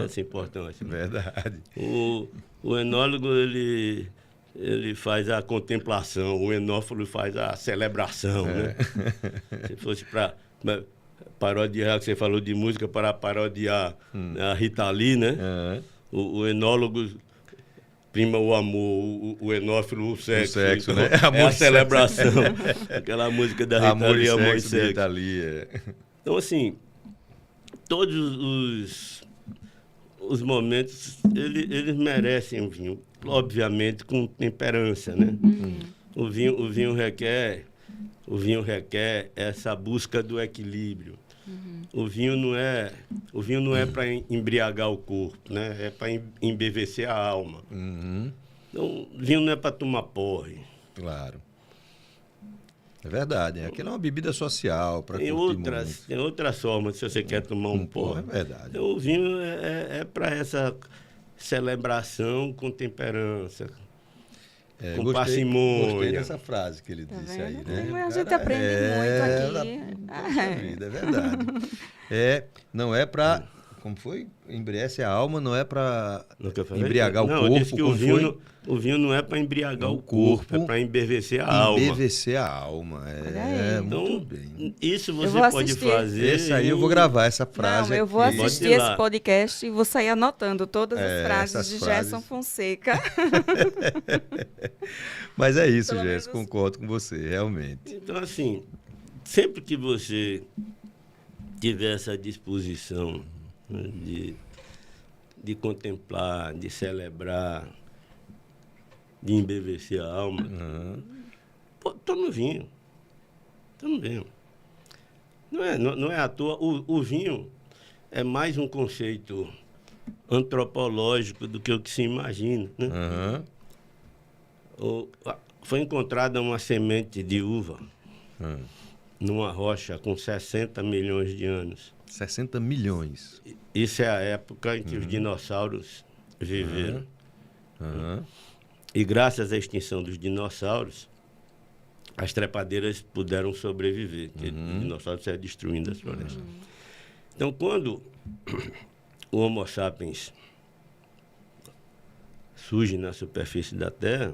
essa importância. Verdade. O enólogo, ele faz a contemplação, o enófilo faz a celebração, né? Se fosse para parodiar, que você falou de música, para parodiar a Rita Lee, né? O enólogo prima o amor, o enófilo o sexo. Então, né? É a celebração. Aquela música da Rita Lee, Amor e Sexo. Rita Lee, Então, assim, todos os momentos, eles merecem um vinho. Obviamente, com temperança, né? O vinho requer essa busca do equilíbrio. O vinho não é para embriagar o corpo, né? É para embevecer a alma. Então, o vinho não é para tomar porre. Claro. É verdade. Aquilo é uma bebida social para Tem outras formas, se você quer tomar um porre. É verdade. Então, o vinho é para essa celebração com temperança, com parcimônia. Gostei dessa frase que ele disse aí, né? A gente aprende muito aqui. Poxa vida, é verdade. Não é para, como foi? Embriagar a alma não é para No que eu falei? embriagar o Não, corpo. eu disse que o vinho não é para embriagar o corpo, é para embevecer a alma. Embevecer a alma. Olha aí. Muito Então, bem. isso Eu você vou pode assistir. fazer. Esse aí eu vou gravar essa frase Não, eu vou aqui. assistir Pode ir lá. esse podcast e vou sair anotando todas as frases essas de frases. Gerson Fonseca. Mas é isso, Pelo Gerson, menos- concordo com você, realmente. Então, assim, sempre que você tiver essa disposição, né, de contemplar, de celebrar, de embevecer a alma, pô, toma o vinho. Toma o vinho. Não é à toa. O vinho é mais um conceito antropológico do que o que se imagina, né? Aham. Foi encontrada uma semente de uva Aham. numa rocha com 60 milhões de anos. 60 milhões. Isso é a época em que os dinossauros viveram. Aham. E graças à extinção dos dinossauros, as trepadeiras puderam sobreviver, porque os dinossauros saíram destruindo as florestas. Então, quando o Homo sapiens surge na superfície da Terra,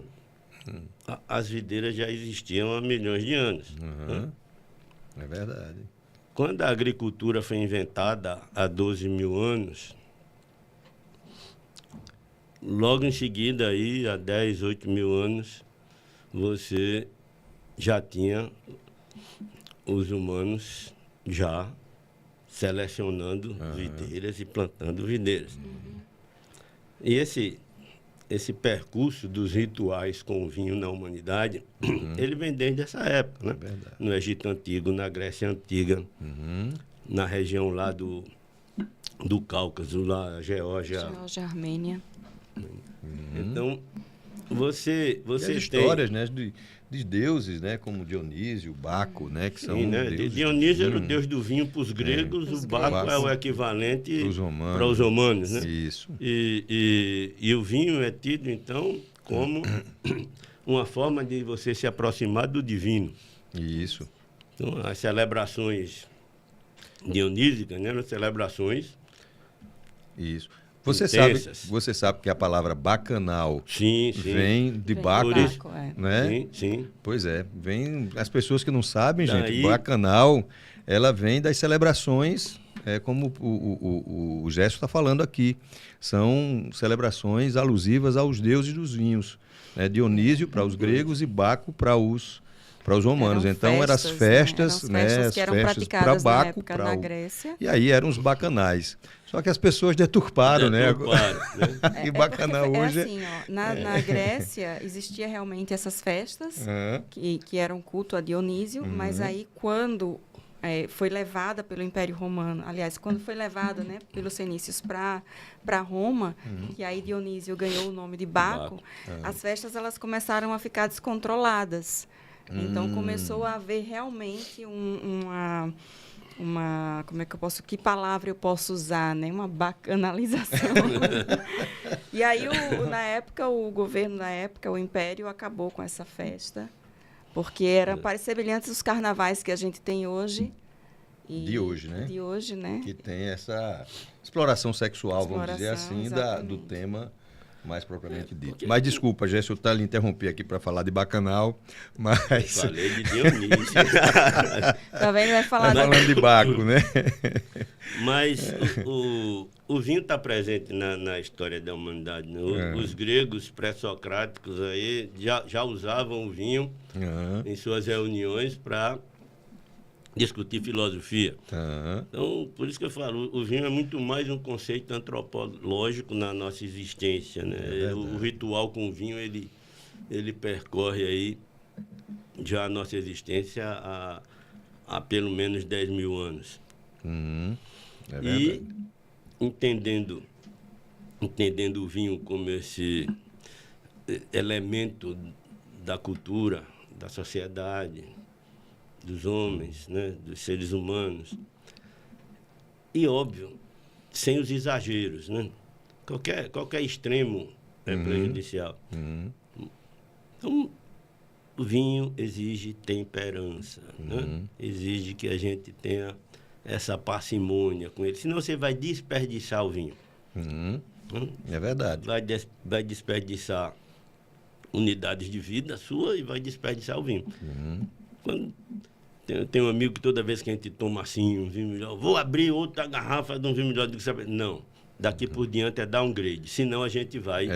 as videiras já existiam há milhões de anos. Aham. É verdade. Quando a agricultura foi inventada há 12 mil anos, logo em seguida, aí, há 10, 8 mil anos, você já tinha os humanos já selecionando videiras e plantando videiras. E esse percurso dos rituais com o vinho na humanidade, ele vem desde essa época, né? Verdade. No Egito Antigo, na Grécia Antiga, na região lá do Cáucaso, lá, Geórgia. Geórgia, Armênia. Então, você E as tem... histórias, né, de deuses, né, como Dionísio, Baco, né, que são Sim, né? deuses Dionísio era o do deus do vinho para os gregos, Pros o Baco é gregos. o equivalente Pros romanos. para os romanos, né? Isso. E o vinho é tido, então, como uma forma de você se aproximar do divino. Isso. Então, as celebrações dionísicas, né? As celebrações, Isso. Você Intensas. sabe que a palavra bacanal sim. vem de Vem Baco, Por isso. né? Sim. Pois é, vem as pessoas que não sabem, gente, Daí- bacanal, ela vem das celebrações, como o Gerson está falando aqui, são celebrações alusivas aos deuses dos vinhos, né? Dionísio para os gregos e Baco para os romanos. Então eram as festas, né? Eram as festas as que eram festas para praticadas na Baco, época para na Grécia. e aí eram os bacanais. Só que as pessoas deturparam, né? Claro, né? E bacanal porque hoje assim, ó, na Grécia existia realmente essas festas Aham. que eram culto a Dionísio, mas aí quando foi levada pelo Império Romano, aliás, quando foi levada, né, pelos fenícios para Roma, que aí Dionísio ganhou o nome de Baco, as festas elas começaram a ficar descontroladas. Então começou a haver realmente uma como é que eu posso, que palavra eu posso usar, né? Uma bacanalização. E aí, na época, o governo da época, o Império, acabou com essa festa, porque era para semelhantes os carnavais que a gente tem hoje. De hoje, né? De hoje, né? Que tem essa exploração sexual, vamos dizer Exploração, assim, do exatamente. tema mais propriamente dito. Mas desculpa, Gerson, eu estou lhe interromper aqui para falar de bacanal, mas Falei de Dionísio. Também vai falar falando de Baco, né? Mas o vinho está presente na história da humanidade, né? Os gregos pré-socráticos aí já usavam o vinho Aham, em suas reuniões para discutir filosofia. aham. Então, por isso que eu falo, o vinho é muito mais um conceito antropológico na nossa existência, né? O ritual com o vinho, ele percorre aí já a nossa existência há pelo menos 10 mil anos. Uhum. É E verdade. entendendo o vinho como esse elemento da cultura, da sociedade, dos homens, né, dos seres humanos. E, óbvio, sem os exageros, né? Qualquer extremo é prejudicial. Então, o vinho exige temperança, né? Exige que a gente tenha essa parcimônia com ele, senão você vai desperdiçar o vinho. É verdade. Vai desperdiçar unidades de vida sua e vai desperdiçar o vinho. Quando tem um amigo que toda vez que a gente toma assim um vinho melhor, vou abrir outra garrafa de um vinho melhor do que sabe. Não, daqui por diante é downgrade, senão a gente vai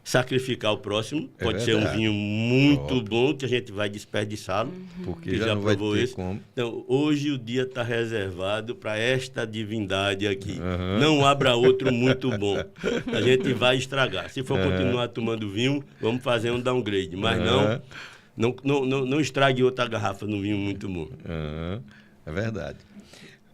sacrificar o próximo. Pode ser um vinho muito bom que a gente vai desperdiçá-lo, porque que já não vai provou ter esse. como. Então, hoje o dia está reservado para esta divindade aqui. Não abra outro muito bom. A gente vai estragar. Se for continuar tomando vinho, vamos fazer um downgrade. Mas não estrague outra garrafa no vinho muito bom. É verdade.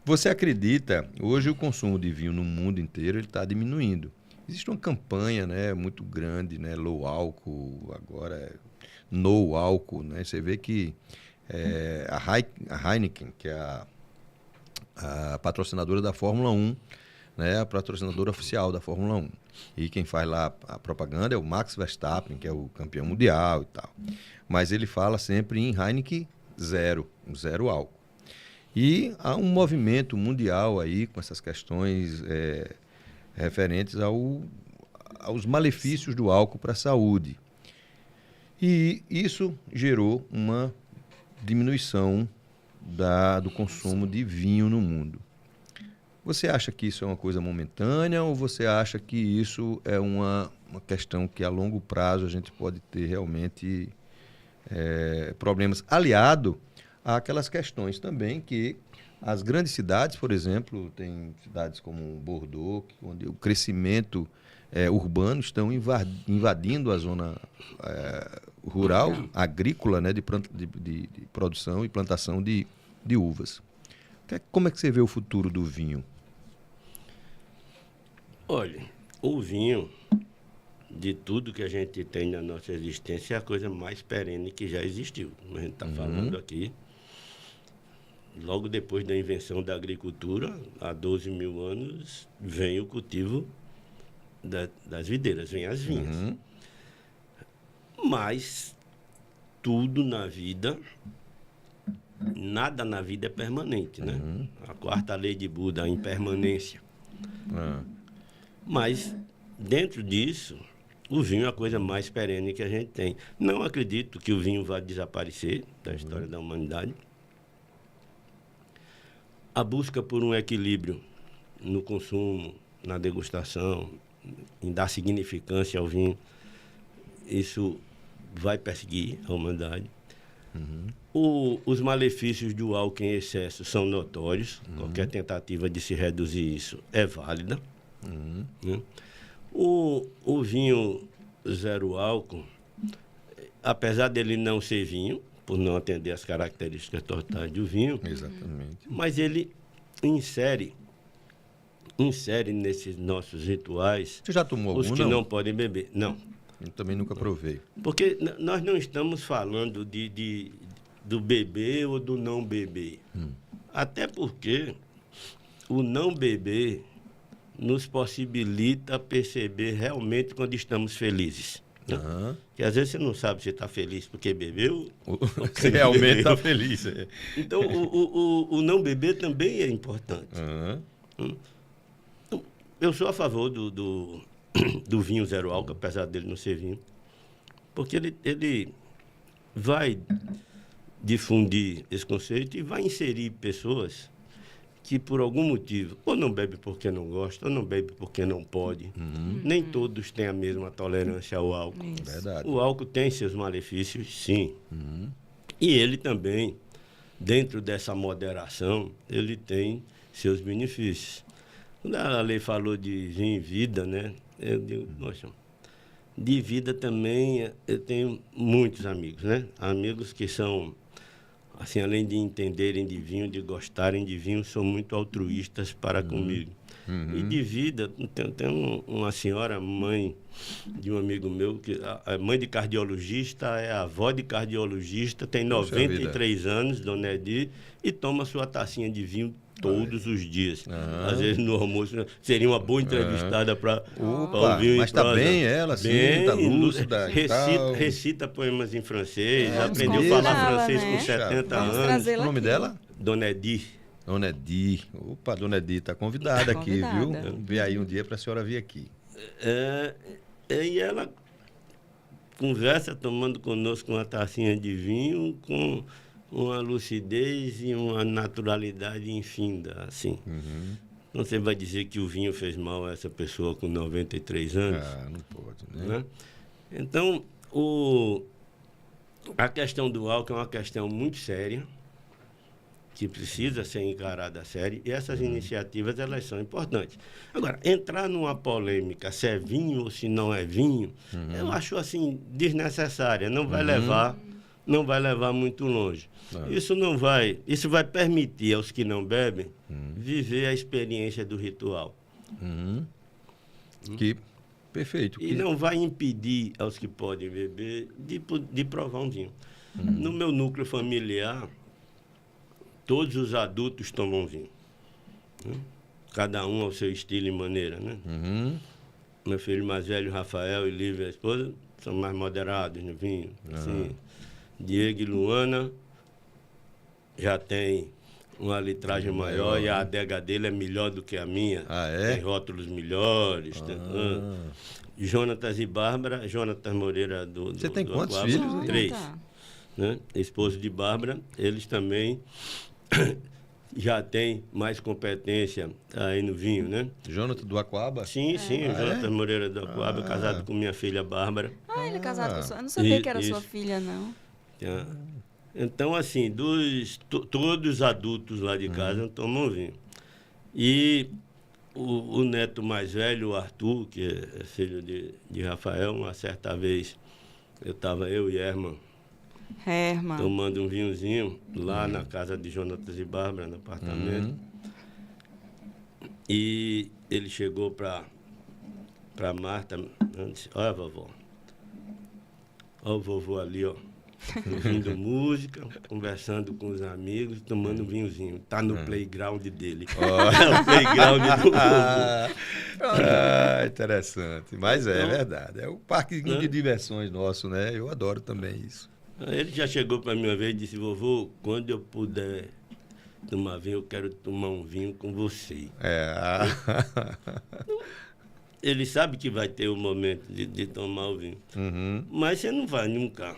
Você acredita, hoje o consumo de vinho no mundo inteiro está diminuindo. Existe uma campanha, né, muito grande, né, low álcool, agora no álcool, né? Você vê que a Heineken, que é a patrocinadora da Fórmula 1, né, a patrocinadora oficial da Fórmula 1. E quem faz lá a propaganda é o Max Verstappen, que é o campeão mundial e tal. Mas ele fala sempre em Heineken zero álcool. E há um movimento mundial aí com essas questões referentes aos malefícios do álcool para a saúde. E isso gerou uma diminuição do consumo de vinho no mundo. Você acha que isso é uma coisa momentânea ou você acha que isso é uma questão que a longo prazo a gente pode ter realmente problemas, aliado àquelas questões também que as grandes cidades, por exemplo, tem cidades como Bordeaux, onde o crescimento urbano estão invadindo a zona rural, agrícola, né, de produção e plantação de uvas. Como é que você vê o futuro do vinho? Olha, o vinho, de tudo que a gente tem na nossa existência, é a coisa mais perene que já existiu. A gente está falando aqui, logo depois da invenção da agricultura, há 12 mil anos, vem o cultivo das videiras, vem as vinhas. Mas tudo na vida, nada na vida é permanente, né? A quarta lei de Buda, a impermanência. Mas, dentro disso, o vinho é a coisa mais perene que a gente tem. Não acredito que o vinho vá desaparecer da história da humanidade. A busca por um equilíbrio no consumo, na degustação, em dar significância ao vinho, isso vai perseguir a humanidade. Os malefícios do álcool em excesso são notórios. Qualquer tentativa de se reduzir isso é válida. Né? O vinho zero álcool, apesar dele não ser vinho, por não atender as características totais do vinho, exatamente, mas ele insere nesses nossos rituais. Você já tomou os algum, que não? não podem beber. Não. Eu também nunca provei. Porque nós não estamos falando do beber ou do não beber. Até porque o não beber nos possibilita perceber realmente quando estamos felizes. Né? Porque às vezes você não sabe se está feliz porque bebeu. Você realmente está feliz. Então, o não beber também é importante. Eu sou a favor do vinho zero álcool, apesar dele não ser vinho, porque ele vai difundir esse conceito e vai inserir pessoas que, por algum motivo, ou não bebe porque não gosta, ou não bebe porque não pode. Nem todos têm a mesma tolerância ao álcool. Verdade. O álcool tem seus malefícios, sim. E ele também, dentro dessa moderação, ele tem seus benefícios. Quando a lei falou de vinho e vida, né? Eu digo, poxa, de vida também eu tenho muitos amigos, né? Amigos que são, assim, além de entenderem de vinho, de gostarem de vinho, são muito altruístas para comigo. E de vida, tem uma senhora, mãe de um amigo meu, que a mãe de cardiologista, é a avó de cardiologista, tem 93 anos, Dona Edi, e toma sua tacinha de vinho todos os dias. Às vezes no almoço, seria uma boa entrevistada para ouvir. Mas está bem ela, sim, está lúcida. Recita poemas em francês, Vamos aprendeu a falar convidá-la, francês né? com 70 Vamos anos. trazê-la O nome aqui. dela? Dona Edi. Dona Edi. Opa, Dona Edi está convidada aqui, viu? Convidada. Vamos ver aí um dia para a senhora vir aqui. E ela conversa tomando conosco uma tacinha de vinho com uma lucidez e uma naturalidade infinda, assim. Não você vai dizer que o vinho fez mal a essa pessoa com 93 anos? Ah, não pode, né? Né? Então, a questão do álcool é uma questão muito séria, que precisa ser encarada a sério, e essas iniciativas, elas são importantes. Agora, entrar numa polêmica se é vinho ou se não é vinho, eu acho, assim, desnecessária. Não vai levar muito longe. Isso vai permitir aos que não bebem viver a experiência do ritual. Que perfeito. E não vai impedir aos que podem beber de provar um vinho. No meu núcleo familiar, todos os adultos tomam vinho. Né? Cada um ao seu estilo e maneira, né? Meu filho mais velho, Rafael, e Lívia, a esposa, são mais moderados no vinho. Assim. Diego e Luana já tem uma litragem maior e a adega dele é melhor do que a minha. Ah, é? Tem rótulos melhores. Jonatas e Bárbara, Jonatas Moreira do Você tem do quantos Aquábara, filhos? 3. Né? Esposo de Bárbara, eles também já têm mais competência aí no vinho, né? Jonathan do Aquaba? Sim, sim, o Jonatas é? Moreira do Aquábara, casado com minha filha Bárbara. Ah, ele é casado com sua... Eu não sabia que era sua Isso. filha, não. Então, assim, todos os adultos lá de casa tomam vinho. E o neto mais velho, o Arthur, que é filho de Rafael, uma certa vez eu e Herman tomando um vinhozinho lá na casa de Jonatas e Bárbara, no apartamento. E ele chegou para Marta e disse: olha, vovó, olha o vovô ali, ó, ouvindo música, conversando com os amigos, tomando um vinhozinho. Tá no playground dele. É o playground do vovô. Interessante. Mas é verdade. É o parque de diversões nosso, né? Eu adoro também isso. Ele já chegou para mim uma vez e disse: vovô, quando eu puder tomar vinho, eu quero tomar um vinho com você. Ele sabe que vai ter o momento de tomar o vinho. Mas você não vai nunca.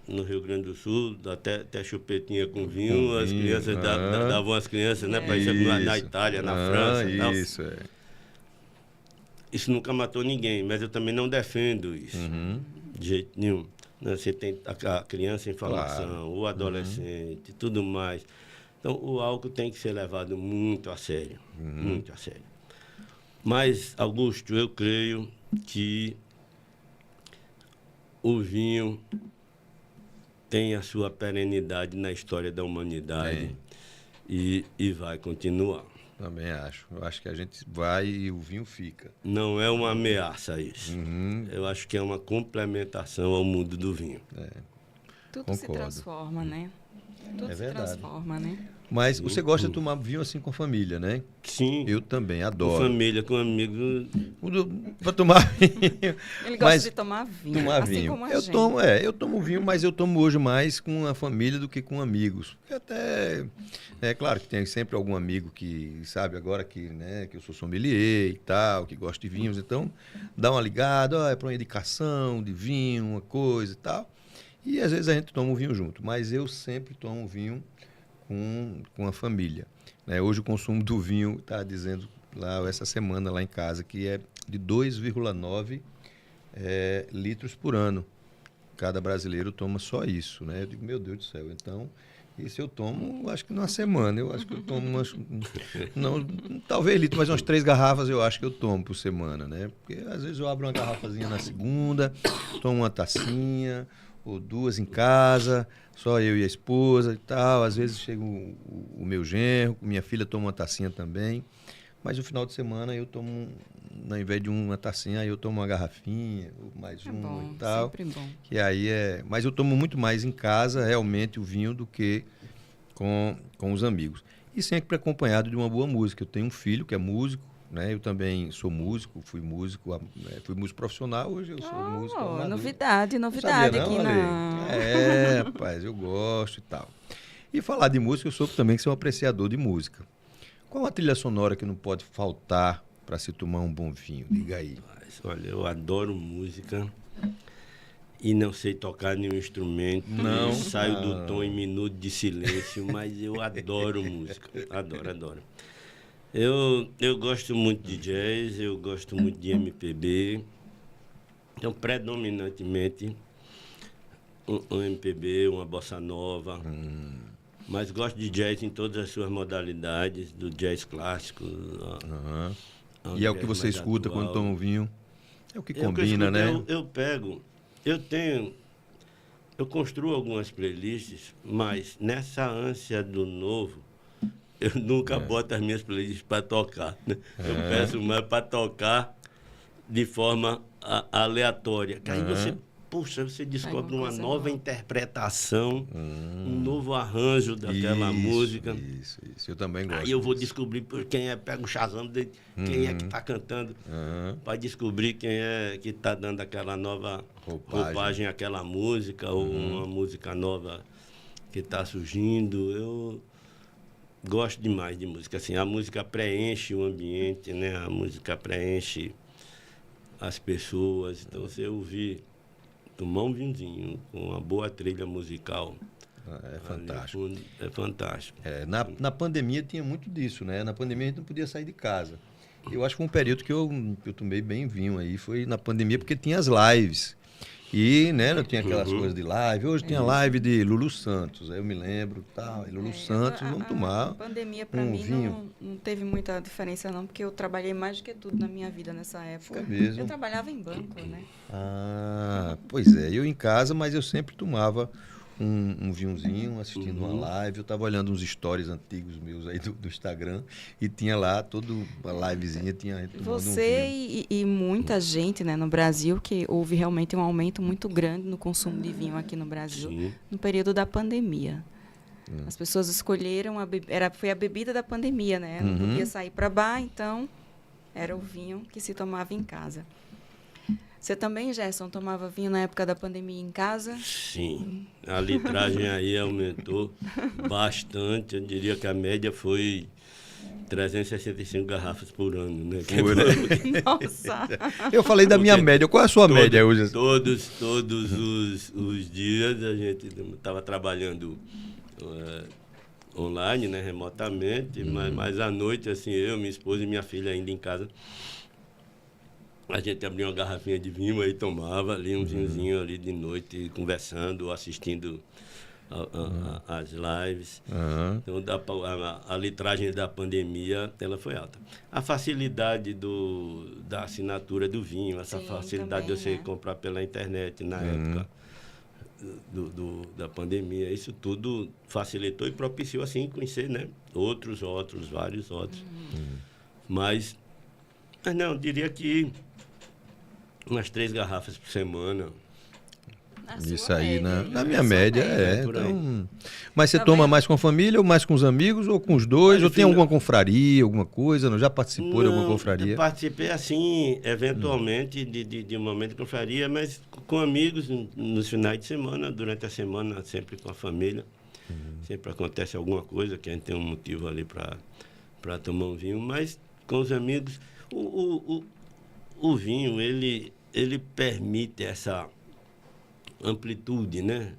No Rio Grande do Sul, até chupetinha com vinho, as crianças davam as crianças, né? Para ir na Itália, na França. Isso, tal. Isso nunca matou ninguém, mas eu também não defendo isso. De jeito nenhum. Você tem a criança em formação, o adolescente, tudo mais. Então, o álcool tem que ser levado muito a sério. Muito a sério. Mas, Augusto, eu creio que o vinho tem a sua perenidade na história da humanidade e vai continuar. Também acho. Eu acho que a gente vai e o vinho fica. Não é uma ameaça isso. Eu acho que é uma complementação ao mundo do vinho. Tudo se transforma, né? Tudo se transforma, né? Mas você gosta de tomar vinho assim com a família, né? Sim. Eu também adoro. Com família, com amigos. Para tomar vinho. Ele gosta de tomar vinho. Tomar assim vinho. Como a eu gente. tomo vinho, mas eu tomo hoje mais com a família do que com amigos. Porque até é claro que tem sempre algum amigo que sabe agora que eu sou sommelier e tal, que gosta de vinhos, então dá uma ligada, é para uma indicação de vinho, uma coisa e tal. E às vezes a gente toma um vinho junto, mas eu sempre tomo um vinho com a família. Hoje o consumo do vinho está dizendo lá essa semana lá em casa que é de 2,9 litros por ano. Cada brasileiro toma só isso, né? Eu digo, meu Deus do céu, então isso eu tomo, acho que numa semana. Eu acho que eu tomo talvez litro, mas umas 3 garrafas eu acho que eu tomo por semana, né? Porque às vezes eu abro uma garrafazinha na segunda, tomo uma tacinha ou 2 em casa, só eu e a esposa e tal. Às vezes chega o meu genro, minha filha toma uma tacinha também. Mas no final de semana eu tomo, ao invés de uma tacinha, eu tomo uma garrafinha, mais uma e tal. Sempre bom. Que aí mas eu tomo muito mais em casa, realmente, o vinho do que com os amigos. E sempre acompanhado de uma boa música. Eu tenho um filho que é músico, né? Eu também sou músico, fui músico profissional, hoje eu sou músico amador. Novidade Não sabia, aqui não, na... rapaz, eu gosto e tal. E falar de música, eu soube também que você é um apreciador de música. Qual a trilha sonora que não pode faltar para se tomar um bom vinho? Diga aí. Mas, olha, eu adoro música e não sei tocar nenhum instrumento. Não? Saio do tom em minuto de silêncio, mas eu adoro música. Adoro. Eu gosto muito de jazz, eu gosto muito de MPB. Então, predominantemente, um MPB, uma bossa nova. Mas gosto de jazz em todas as suas modalidades, do jazz clássico. E é o que você escuta quando toma um vinho? É o que combina, né? Eu construo algumas playlists, mas nessa ânsia do novo, eu nunca boto as minhas playlists para tocar, né? Eu peço mais para tocar de forma aleatória. Que aí você descobre uma nova interpretação, um novo arranjo daquela música. Isso. Eu também gosto. Aí eu vou descobrir quem é, pega o Shazam, quem é que está cantando, para descobrir quem é que está dando aquela nova roupagem àquela música, ou uma música nova que está surgindo. Eu gosto demais de música. Assim, a música preenche o ambiente, né? A música preenche as pessoas. Então, você ouvir, tomar um vinhozinho com uma boa trilha musical. É fantástico. É fantástico. Na pandemia tinha muito disso, né? Na pandemia a gente não podia sair de casa. Eu acho que um período que eu tomei bem vinho aí foi na pandemia, porque tinha as lives. E, né, não tinha aquelas coisas de live. Hoje tinha live de Lulu Santos, aí eu me lembro, tal. E Lulu Santos, vamos tomar a pandemia para mim não teve muita diferença não, porque eu trabalhei mais do que tudo na minha vida nessa época. Foi mesmo? Eu trabalhava em banco, né? Pois é. Eu em casa, mas eu sempre tomava um vinhozinho, assistindo uma live. Eu estava olhando uns stories antigos meus aí do Instagram e tinha lá toda uma livezinha, tinha gente tomando Você um vinho. e muita gente, né, no Brasil, que houve realmente um aumento muito grande no consumo de vinho aqui no Brasil, no período da pandemia. As pessoas escolheram, foi a bebida da pandemia, né? Não podia sair para bar, então era o vinho que se tomava em casa. Você também, Gerson, tomava vinho na época da pandemia em casa? Sim, a litragem aí aumentou bastante. Eu diria que a média foi 365 garrafas por ano, né? Nossa! Eu falei da minha média. Qual é a sua média hoje? Todos os dias a gente estava trabalhando online, né, remotamente, mas à noite, assim, eu, minha esposa e minha filha ainda em casa, a gente abria uma garrafinha de vinho e tomava ali um vinhozinho ali de noite, conversando, assistindo as lives. Então, a litragem da pandemia, ela foi alta. A facilidade da assinatura do vinho, essa facilidade também, de você comprar pela internet na época da pandemia, isso tudo facilitou e propiciou, assim, conhecer, né, vários outros. Mas não, eu diria que umas 3 garrafas por semana. Isso aí, média, na minha média, por aí. então... Mas você toma mais com a família, ou mais com os amigos, ou com os dois? Ou tem alguma confraria, alguma coisa? Não, já participou de alguma confraria? Eu participei, assim, eventualmente, de um momento de confraria, mas com amigos, nos finais de semana, durante a semana, sempre com a família. Sempre acontece alguma coisa, que a gente tem um motivo ali para tomar um vinho, mas com os amigos, o vinho, ele permite essa amplitude, né,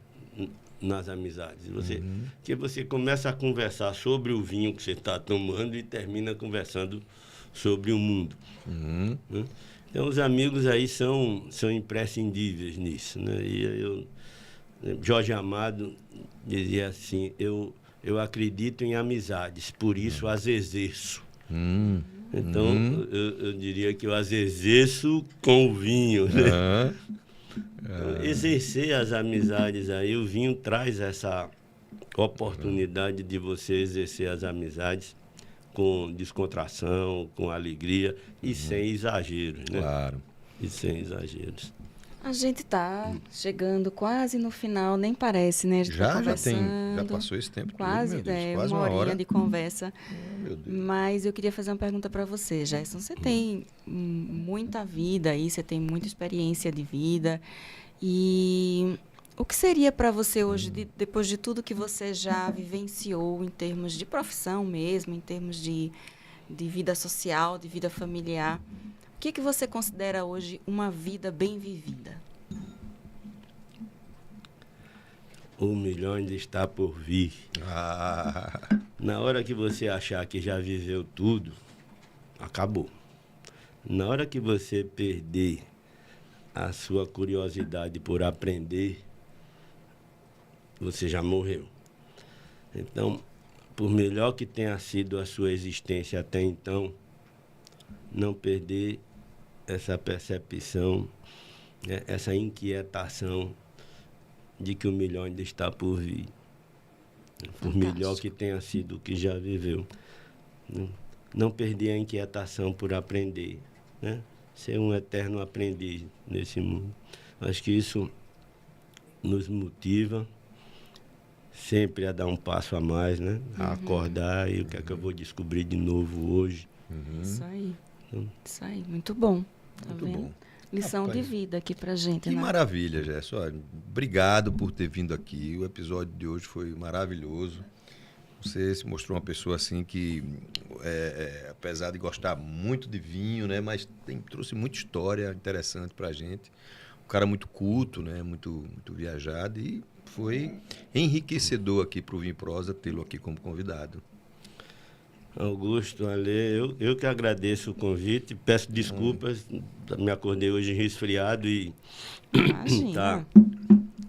nas amizades. Que você começa a conversar sobre o vinho que você está tomando e termina conversando sobre o mundo. Né? Então, os amigos aí são imprescindíveis nisso, né? E Jorge Amado dizia assim, eu acredito em amizades, por isso as exerço. Então, eu diria que eu as exerço com o vinho, né? Então, exercer as amizades aí, o vinho traz essa oportunidade de você exercer as amizades com descontração, com alegria e sem exageros, né? Claro. E sem exageros. A gente está chegando quase no final, nem parece, né? A gente tá já passou esse tempo quase, todo, meu Deus, quase uma uma horinha hora de conversa. Meu Deus. Mas eu queria fazer uma pergunta para você, Gerson. Você tem muita vida aí, você tem muita experiência de vida. E O que seria para você hoje, depois de tudo que você já vivenciou em termos de profissão mesmo, em termos de vida social, de vida familiar, o que você considera hoje uma vida bem vivida? O milhão ainda está por vir. Na hora que você achar que já viveu tudo, acabou. Na hora que você perder a sua curiosidade por aprender, você já morreu. Então, por melhor que tenha sido a sua existência até então, não perder essa percepção, né, essa inquietação de que o milhão ainda está por vir. Por melhor que tenha sido o que já viveu. Não perder a inquietação por aprender, né? Ser um eterno aprendiz nesse mundo. Acho que isso nos motiva sempre a dar um passo a mais, né? A acordar e o que é que eu vou descobrir de novo hoje. Isso aí. Isso aí. Muito bom. Tá Muito vendo? bom. Lição Rapaz, de vida aqui pra gente, Que né? maravilha, Gerson. Olha, obrigado por ter vindo aqui. O episódio de hoje foi maravilhoso. Você se mostrou uma pessoa assim que, apesar de gostar muito de vinho, né, mas trouxe muita história interessante pra gente. Um cara muito culto, né, muito viajado, e foi enriquecedor aqui pro Vinho Prosa tê-lo aqui como convidado. Augusto, Ale, eu que agradeço o convite, peço desculpas, me acordei hoje resfriado e Imagina.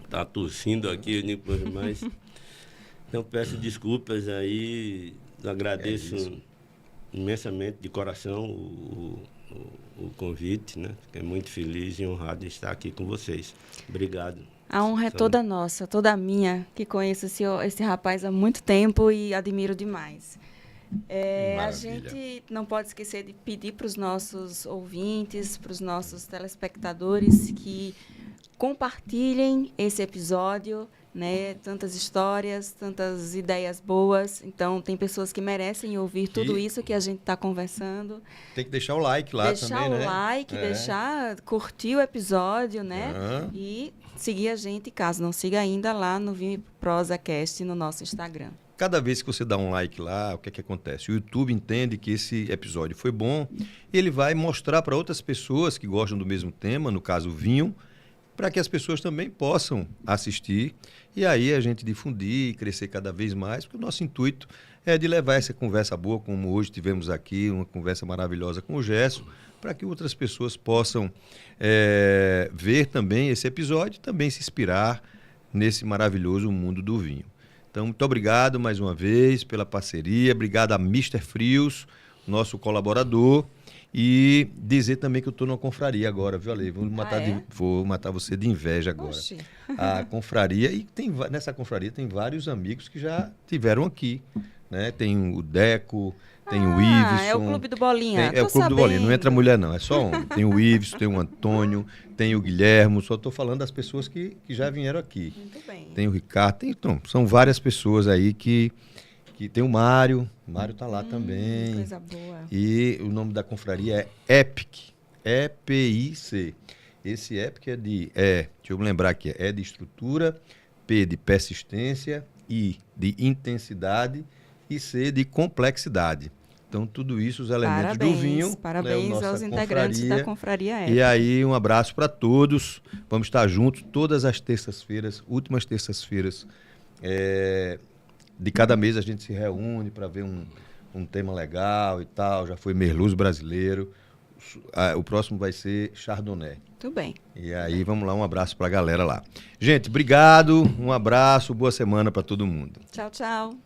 tá tossindo aqui, mas então peço desculpas aí, agradeço imensamente de coração o convite, né? Fiquei muito feliz e honrado de estar aqui com vocês. Obrigado. A honra é toda nossa, toda minha, que conheço esse rapaz há muito tempo e admiro demais. A gente não pode esquecer de pedir para os nossos ouvintes, para os nossos telespectadores que compartilhem esse episódio, né? Tantas histórias, tantas ideias boas. Então, tem pessoas que merecem ouvir tudo isso que a gente está conversando. Tem que deixar o like lá também, né? Deixar o like, curtir o episódio, né? E seguir a gente, caso não siga ainda, lá no Vinho Prosa Cast, no nosso Instagram. Cada vez que você dá um like lá, o que é que acontece? O YouTube entende que esse episódio foi bom e ele vai mostrar para outras pessoas que gostam do mesmo tema, no caso vinho, para que as pessoas também possam assistir e aí a gente difundir e crescer cada vez mais, porque o nosso intuito é de levar essa conversa boa, como hoje tivemos aqui, uma conversa maravilhosa com o Gerson, para que outras pessoas possam ver também esse episódio e também se inspirar nesse maravilhoso mundo do vinho. Então, muito obrigado mais uma vez pela parceria. Obrigado a Mr. Frios, nosso colaborador. E dizer também que eu estou numa confraria agora, viu, Ale? Vou matar você de inveja agora. Oxi. A confraria, e nessa confraria tem vários amigos que já tiveram aqui. Né? Tem o Deco, tem o Iveson. É o Clube do Bolinha. É o Clube do Bolinha, não entra mulher não, é só homem. Tem o Iveson, tem o Antônio, tem o Guilhermo, só estou falando das pessoas que já vieram aqui. Muito bem. Tem o Ricardo, então, são várias pessoas aí que tem o Mário está lá também. Coisa boa. E o nome da confraria é EPIC, E-P-I-C. Esse EPIC deixa eu me lembrar aqui, é de estrutura, P de persistência, I de intensidade e C de complexidade. Então, tudo isso, os elementos do vinho. Parabéns aos integrantes da confraria EPIC. E aí, um abraço para todos. Vamos estar juntos todas as terças-feiras, últimas terças-feiras. De cada mês a gente se reúne para ver um tema legal e tal. Já foi Merlot brasileiro. O próximo vai ser Chardonnay. Muito bem. E aí, vamos lá, um abraço para a galera lá. Gente, obrigado, um abraço, boa semana para todo mundo. Tchau, tchau.